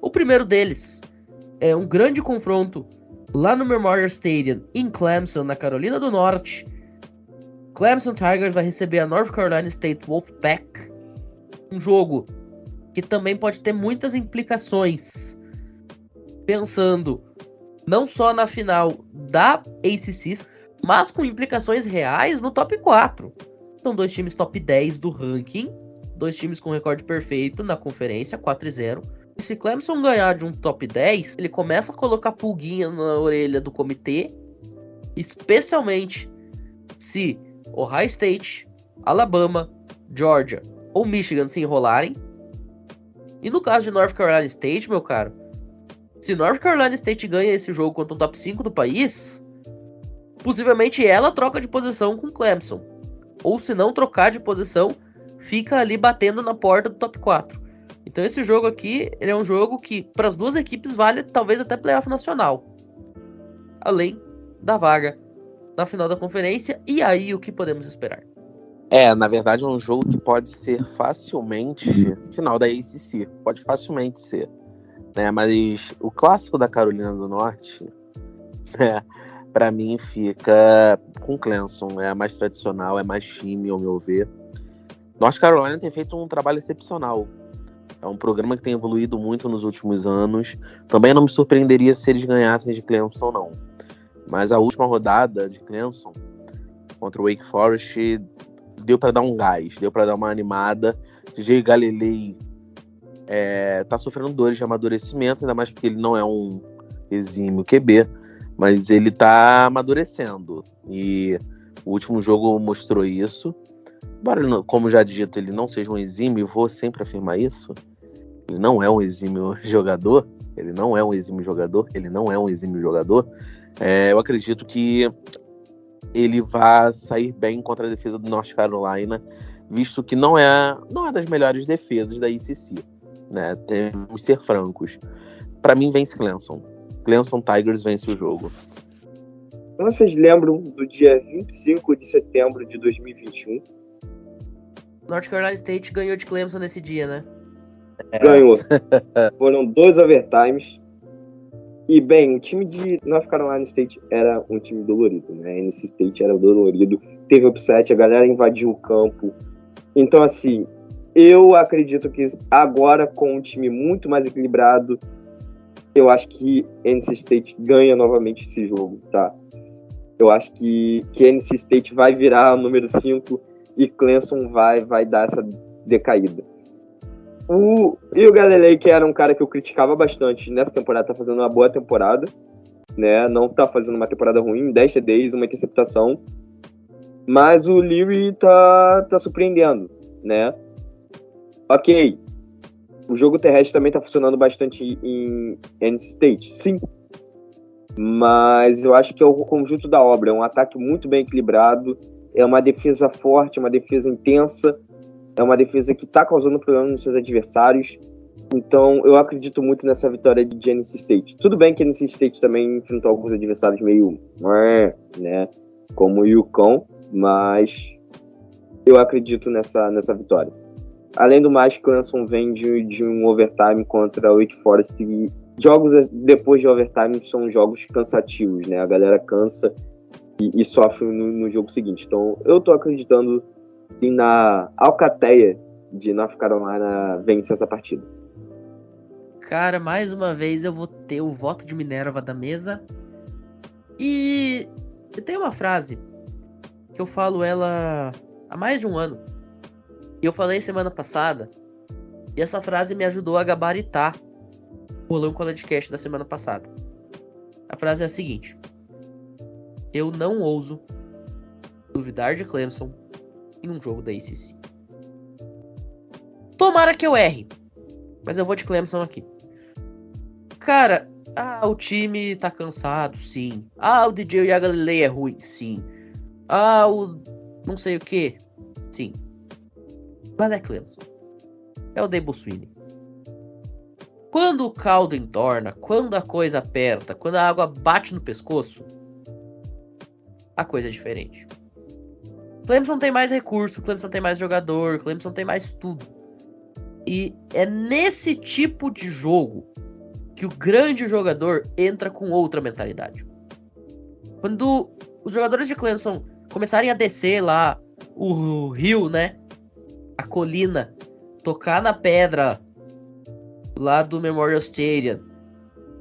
O primeiro deles é um grande confronto lá no Memorial Stadium em Clemson, na Carolina do Norte. Clemson Tigers vai receber a North Carolina State Wolfpack. Um jogo que também pode ter muitas implicações, pensando não só na final da ACC, mas com implicações reais no top 4. São 2 times top 10 do ranking, 2 times com recorde perfeito na conferência, 4-0. E se Clemson ganhar de um top 10, ele começa a colocar pulguinha na orelha do comitê, especialmente se Ohio State, Alabama, Georgia ou Michigan se enrolarem. E no caso de North Carolina State, meu caro, se North Carolina State ganha esse jogo contra o top 5 do país, possivelmente ela troca de posição com Clemson. Ou se não trocar de posição, fica ali batendo na porta do top 4. Então esse jogo aqui, ele é um jogo que para as 2 equipes vale talvez até playoff nacional. Além da vaga na final da conferência. E aí o que podemos esperar? Na verdade é um jogo que pode ser facilmente final da ACC. Pode facilmente ser. Né? Mas o clássico da Carolina do Norte, né? Pra mim fica com Clemson, é a mais tradicional, é mais time, ao meu ver. North Carolina tem feito um trabalho excepcional. É um programa que tem evoluído muito nos últimos anos. Também não me surpreenderia se eles ganhassem de Clemson, não. Mas a última rodada de Clemson contra o Wake Forest deu para dar um gás, deu para dar uma animada. DJ Galilei tá sofrendo dores de amadurecimento, ainda mais porque ele não é um exímio QB. Mas ele tá amadurecendo. E O último jogo mostrou isso. Embora, como já dito, ele não seja um exímio, vou sempre afirmar isso. Ele não é um exímio jogador. Eu acredito que ele vai sair bem contra a defesa do North Carolina, visto que não é das melhores defesas da ACC, né? Temos que ser francos. Para mim, vence Clemson. Clemson Tigers vence o jogo. Vocês lembram do dia 25 de setembro de 2021? North Carolina State ganhou de Clemson nesse dia, né? Ganhou. Foram 2 overtimes. E, bem, o time de North Carolina State era um time dolorido, né? A NC State era dolorido. Teve upset, a galera invadiu o campo. Então, assim, eu acredito que agora, com um time muito mais equilibrado, eu acho que NC State ganha novamente esse jogo, tá? Eu acho que NC State vai virar o número 5 e Clemson vai dar essa decaída. E o Galilei, que era um cara que eu criticava bastante nessa temporada, tá fazendo uma boa temporada, né? Não tá fazendo uma temporada ruim, 10 TDs, uma interceptação. Mas o Leary tá surpreendendo, né? Ok, o jogo terrestre também tá funcionando bastante em NC State, sim. Mas eu acho que é o conjunto da obra, é um ataque muito bem equilibrado, é uma defesa forte, uma defesa intensa, é uma defesa que está causando problemas nos seus adversários. Então eu acredito muito nessa vitória de NC State. Tudo bem que NC State também enfrentou alguns adversários meio, né, como o Yukon, mas eu acredito nessa vitória. Além do mais, Clemson vem de um overtime contra o Wake Forest. E jogos depois de overtime são jogos cansativos, né? A galera cansa e sofre no jogo seguinte. Então, eu tô acreditando que na Alcateia de North Carolina vence essa partida. Cara, mais uma vez eu vou ter o voto de Minerva da mesa. E tem uma frase que eu falo ela há mais de um ano. E eu falei semana passada. E essa frase me ajudou a gabaritar o Rolão College Cast da semana passada. A frase é a seguinte: eu não ouso duvidar de Clemson em um jogo da ACC. Tomara que eu erre, mas eu vou de Clemson aqui. Cara, o time tá cansado, sim. O DJ Yagalilei é ruim, sim. O não sei o que, sim. Mas é Clemson. É o Dabo Swinney. Quando o caldo entorna, quando a coisa aperta, quando a água bate no pescoço, a coisa é diferente. Clemson tem mais recurso, Clemson tem mais jogador, Clemson tem mais tudo. E é nesse tipo de jogo que o grande jogador entra com outra mentalidade. Quando os jogadores de Clemson começarem a descer lá o rio, né? A colina, tocar na pedra lá do Memorial Stadium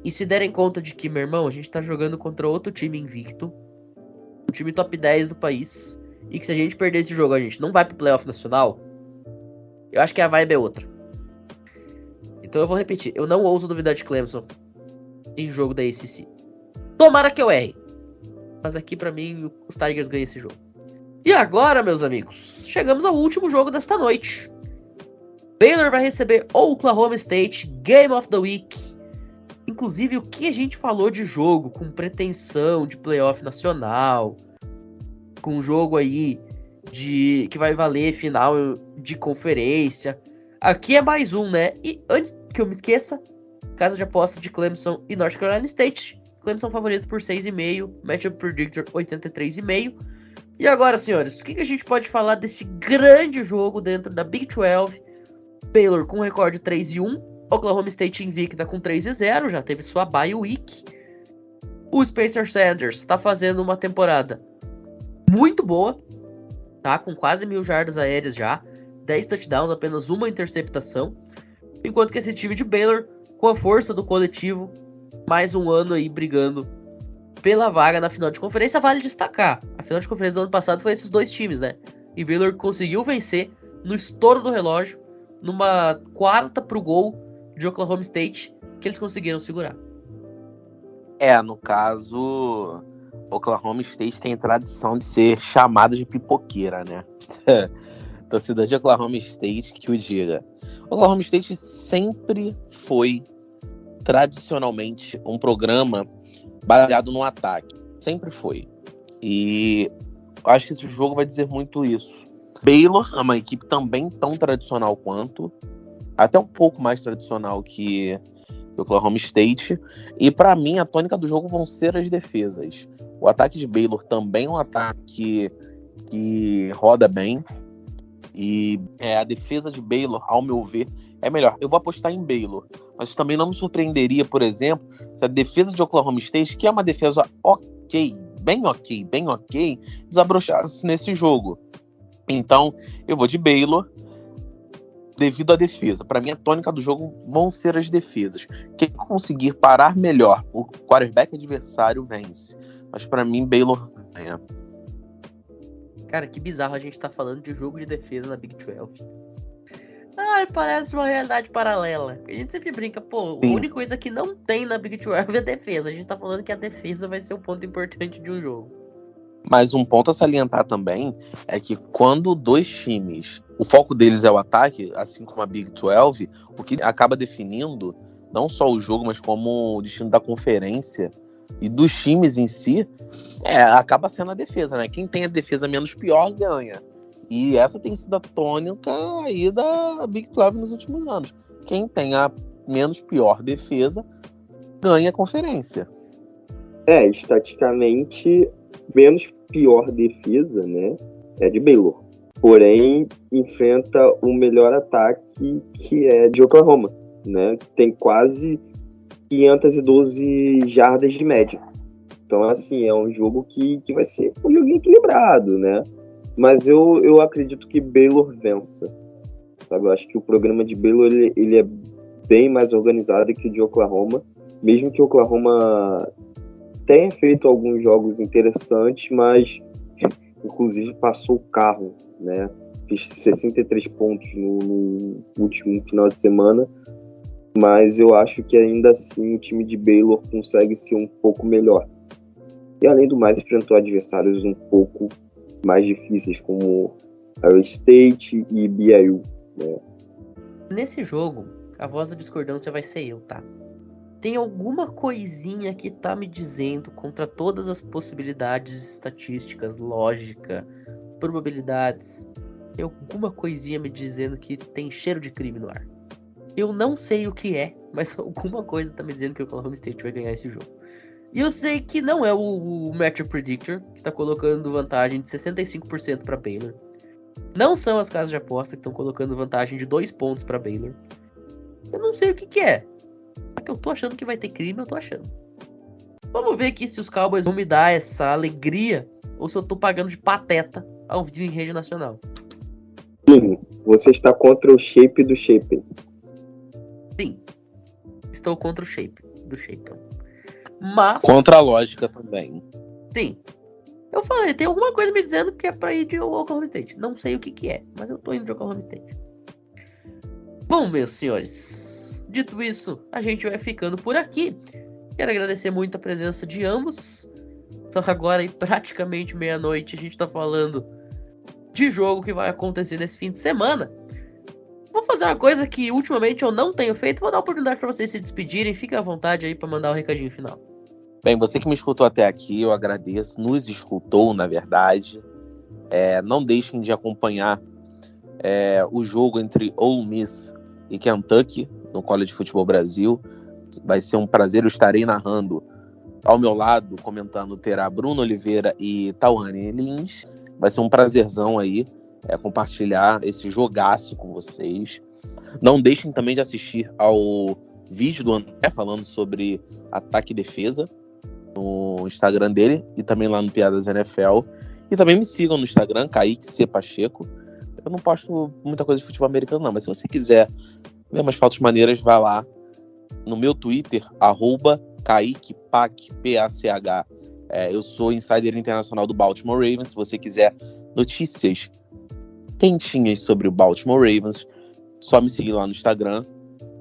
e se derem conta de que, meu irmão, a gente tá jogando contra outro time invicto, um time top 10 do país, e que se a gente perder esse jogo a gente não vai pro playoff nacional, eu acho que a vibe é outra. Então eu vou repetir, eu não ouso duvidar de Clemson em jogo da ACC. Tomara que eu erre, mas aqui pra mim os Tigers ganham esse jogo. E agora, meus amigos, chegamos ao último jogo desta noite. Baylor vai receber Oklahoma State, Game of the Week. Inclusive, o que a gente falou de jogo com pretensão de playoff nacional, com jogo aí que vai valer final de conferência. Aqui é mais um, né? E antes que eu me esqueça, casa de aposta de Clemson e North Carolina State. Clemson favorito por 6,5, Matchup Predictor 83,5. E agora, senhores, o que a gente pode falar desse grande jogo dentro da Big 12? Baylor com recorde 3-1, Oklahoma State invicta com 3-0, já teve sua bye week. O Spencer Sanders está fazendo uma temporada muito boa, tá? Com quase 1.000 jardas aéreas já, 10 touchdowns, apenas uma interceptação. Enquanto que esse time de Baylor, com a força do coletivo, mais um ano aí brigando pela vaga na final de conferência. Vale destacar, a final de conferência do ano passado foi esses dois times, né? E Baylor conseguiu vencer no estouro do relógio, numa quarta pro gol de Oklahoma State, que eles conseguiram segurar. No caso, Oklahoma State tem tradição de ser chamada de pipoqueira, né? Torcida de Oklahoma State que o diga. Oklahoma State sempre foi, tradicionalmente, um programa baseado no ataque. Sempre foi. E acho que esse jogo vai dizer muito isso. Baylor é uma equipe também tão tradicional quanto, até um pouco mais tradicional que Oklahoma State. E para mim, a tônica do jogo vão ser as defesas. O ataque de Baylor também é um ataque que roda bem. E a defesa de Baylor, ao meu ver, é melhor. Eu vou apostar em Baylor, mas também não me surpreenderia, por exemplo, se a defesa de Oklahoma State, que é uma defesa bem ok, desabrochasse nesse jogo. Então, eu vou de Baylor devido à defesa. Para mim, a tônica do jogo vão ser as defesas. Quem conseguir parar melhor o quarterback adversário vence. Mas para mim, Baylor ganha. Cara, que bizarro a gente tá falando de jogo de defesa na Big 12. Ai, parece uma realidade paralela. A gente sempre brinca, pô, Sim. A única coisa que não tem na Big 12 é defesa. A gente tá falando que a defesa vai ser o ponto importante de um jogo. Mas um ponto a salientar também é que quando dois times, o foco deles é o ataque, assim como a Big 12, o que acaba definindo não só o jogo, mas como o destino da conferência e dos times em si, acaba sendo a defesa, né? Quem tem a defesa menos pior ganha. E essa tem sido a tônica aí da Big 12 nos últimos anos. Quem tem a menos pior defesa ganha a conferência. Estatisticamente, menos pior defesa, né, é de Baylor. Porém, enfrenta o melhor ataque, que é de Oklahoma, né, que tem quase 512 jardas de média. Então, assim, é um jogo que vai ser um jogo equilibrado, né? Mas eu acredito que Baylor vença. Sabe? Eu acho que o programa de Baylor ele é bem mais organizado que o de Oklahoma. Mesmo que o Oklahoma tenha feito alguns jogos interessantes, mas inclusive passou o carro, né? Fiz 63 pontos no último final de semana. Mas eu acho que ainda assim o time de Baylor consegue ser um pouco melhor. E além do mais, enfrentou adversários um pouco mais difíceis, como Iowa State e BYU, né? Nesse jogo, a voz da discordância vai ser eu, tá? Tem alguma coisinha que tá me dizendo, contra todas as possibilidades estatísticas, lógica, probabilidades, tem alguma coisinha me dizendo que tem cheiro de crime no ar. Eu não sei o que é, mas alguma coisa tá me dizendo que o Oklahoma State vai ganhar esse jogo. E eu sei que não é o Match Predictor, que tá colocando vantagem de 65% para Baylor. Não são as casas de aposta que estão colocando vantagem de 2 pontos para Baylor. Eu não sei o que é. Só que eu tô achando que vai ter crime, eu tô achando. Vamos ver aqui se os Cowboys vão me dar essa alegria ou se eu tô pagando de pateta ao vivo em rede nacional. Sim, você está contra o shape do shape. Sim, estou contra o shape do shape. Mas... contra a lógica também. Sim. Eu falei, tem alguma coisa me dizendo que é pra ir de Oklahoma State. Não sei o que é, mas eu tô indo de Oklahoma State. Bom, meus senhores, dito isso, a gente vai ficando por aqui. Quero agradecer muito a presença de ambos. São agora aí praticamente meia-noite. A gente tá falando de jogo que vai acontecer nesse fim de semana. Vou fazer uma coisa que ultimamente eu não tenho feito. Vou dar a oportunidade para vocês se despedirem. Fiquem à vontade aí para mandar o recadinho final. Bem, você que me escutou até aqui, eu agradeço. Nos escutou, na verdade. Não deixem de acompanhar o jogo entre Ole Miss e Kentucky no College Football Brasil. Vai ser um prazer, eu estarei narrando. Ao meu lado, comentando, terá Bruno Oliveira e Tawane Lins. Vai ser um prazerzão aí compartilhar esse jogaço com vocês. Não deixem também de assistir ao vídeo do André falando sobre ataque e defesa no Instagram dele e também lá no Piadas NFL. E também me sigam no Instagram, Kaique C. Pacheco. Eu não posto muita coisa de futebol americano não, mas se você quiser ver umas fotos maneiras, vai lá no meu Twitter, @KaiquePach, P-A-C-H. Eu sou insider internacional do Baltimore Ravens. Se você quiser notícias quentinhas sobre o Baltimore Ravens, só me seguir lá no Instagram.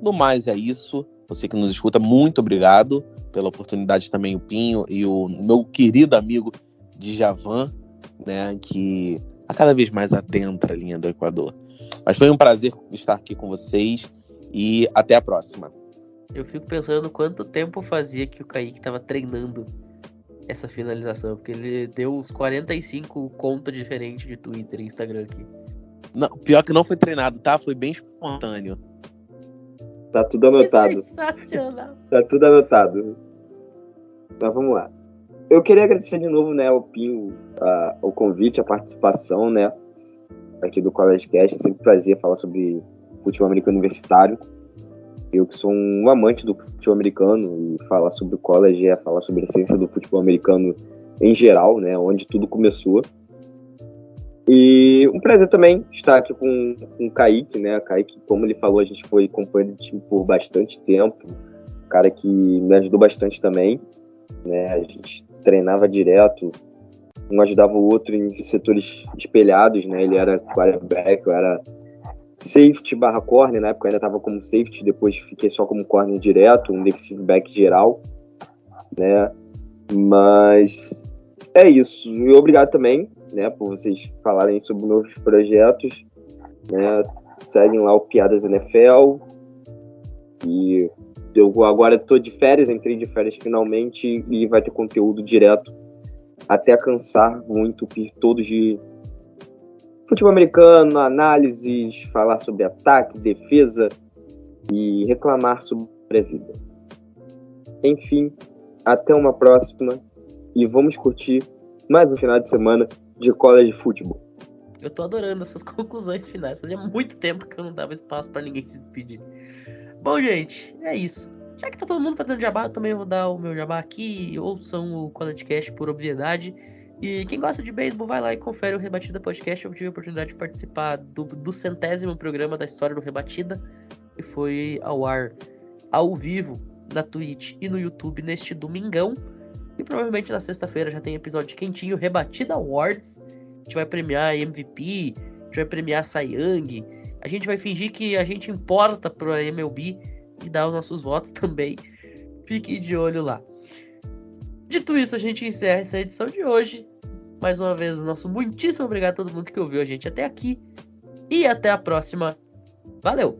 No mais é isso. Você que nos escuta, muito obrigado pela oportunidade também o Pinho e o meu querido amigo Djavan, né, que a cada vez mais adentra a linha do Equador. Mas foi um prazer estar aqui com vocês e até a próxima. Eu fico pensando quanto tempo fazia que o Kaique tava treinando essa finalização, porque ele deu uns 45 contas diferentes de Twitter e Instagram aqui. Não, pior que não foi treinado, tá? Foi bem espontâneo. Tá tudo anotado. Que sensacional. Tá tudo anotado. Mas vamos lá. Eu queria agradecer de novo, né, ao Pinho, o convite, a participação, né, aqui do College Cast. É sempre um prazer falar sobre futebol americano universitário. Eu que sou um amante do futebol americano, e falar sobre o college é falar sobre a essência do futebol americano em geral, né, onde tudo começou. E um prazer também estar aqui com o Kaique, né? Kaique, como ele falou, a gente foi companheiro de time por bastante tempo. Um cara que me ajudou bastante também, né? A gente treinava direto, um ajudava o outro em setores espelhados, né? Ele era quarterback, eu era safety / corner, na época eu ainda estava como safety, depois fiquei só como corner direto, um defensive back geral, né? Mas é isso. E obrigado também, né, por vocês falarem sobre novos projetos, né? Seguem lá o Piadas NFL. E eu agora estou de férias, entrei de férias finalmente e vai ter conteúdo direto até cansar muito todos de futebol americano, análises, falar sobre ataque, defesa e reclamar sobre a vida. Enfim, até uma próxima e vamos curtir mais um final de semana de college futebol. Eu tô adorando essas conclusões finais. Fazia muito tempo que eu não dava espaço pra ninguém se despedir. Bom, gente, é isso. Já que tá todo mundo fazendo jabá, eu também vou dar o meu jabá aqui. Ouçam o College Cast por obviedade. E quem gosta de beisebol, vai lá e confere o Rebatida Podcast. Eu tive a oportunidade de participar do 100º programa da história do Rebatida, que foi ao ar, ao vivo, na Twitch e no YouTube neste domingão. E provavelmente na sexta-feira já tem episódio quentinho, Rebatida Awards. A gente vai premiar MVP, a gente vai premiar Cy Young. A gente vai fingir que a gente importa pra MLB e dar os nossos votos também. Fiquem de olho lá. Dito isso, a gente encerra essa edição de hoje. Mais uma vez, nosso muitíssimo obrigado a todo mundo que ouviu a gente até aqui. E até a próxima. Valeu!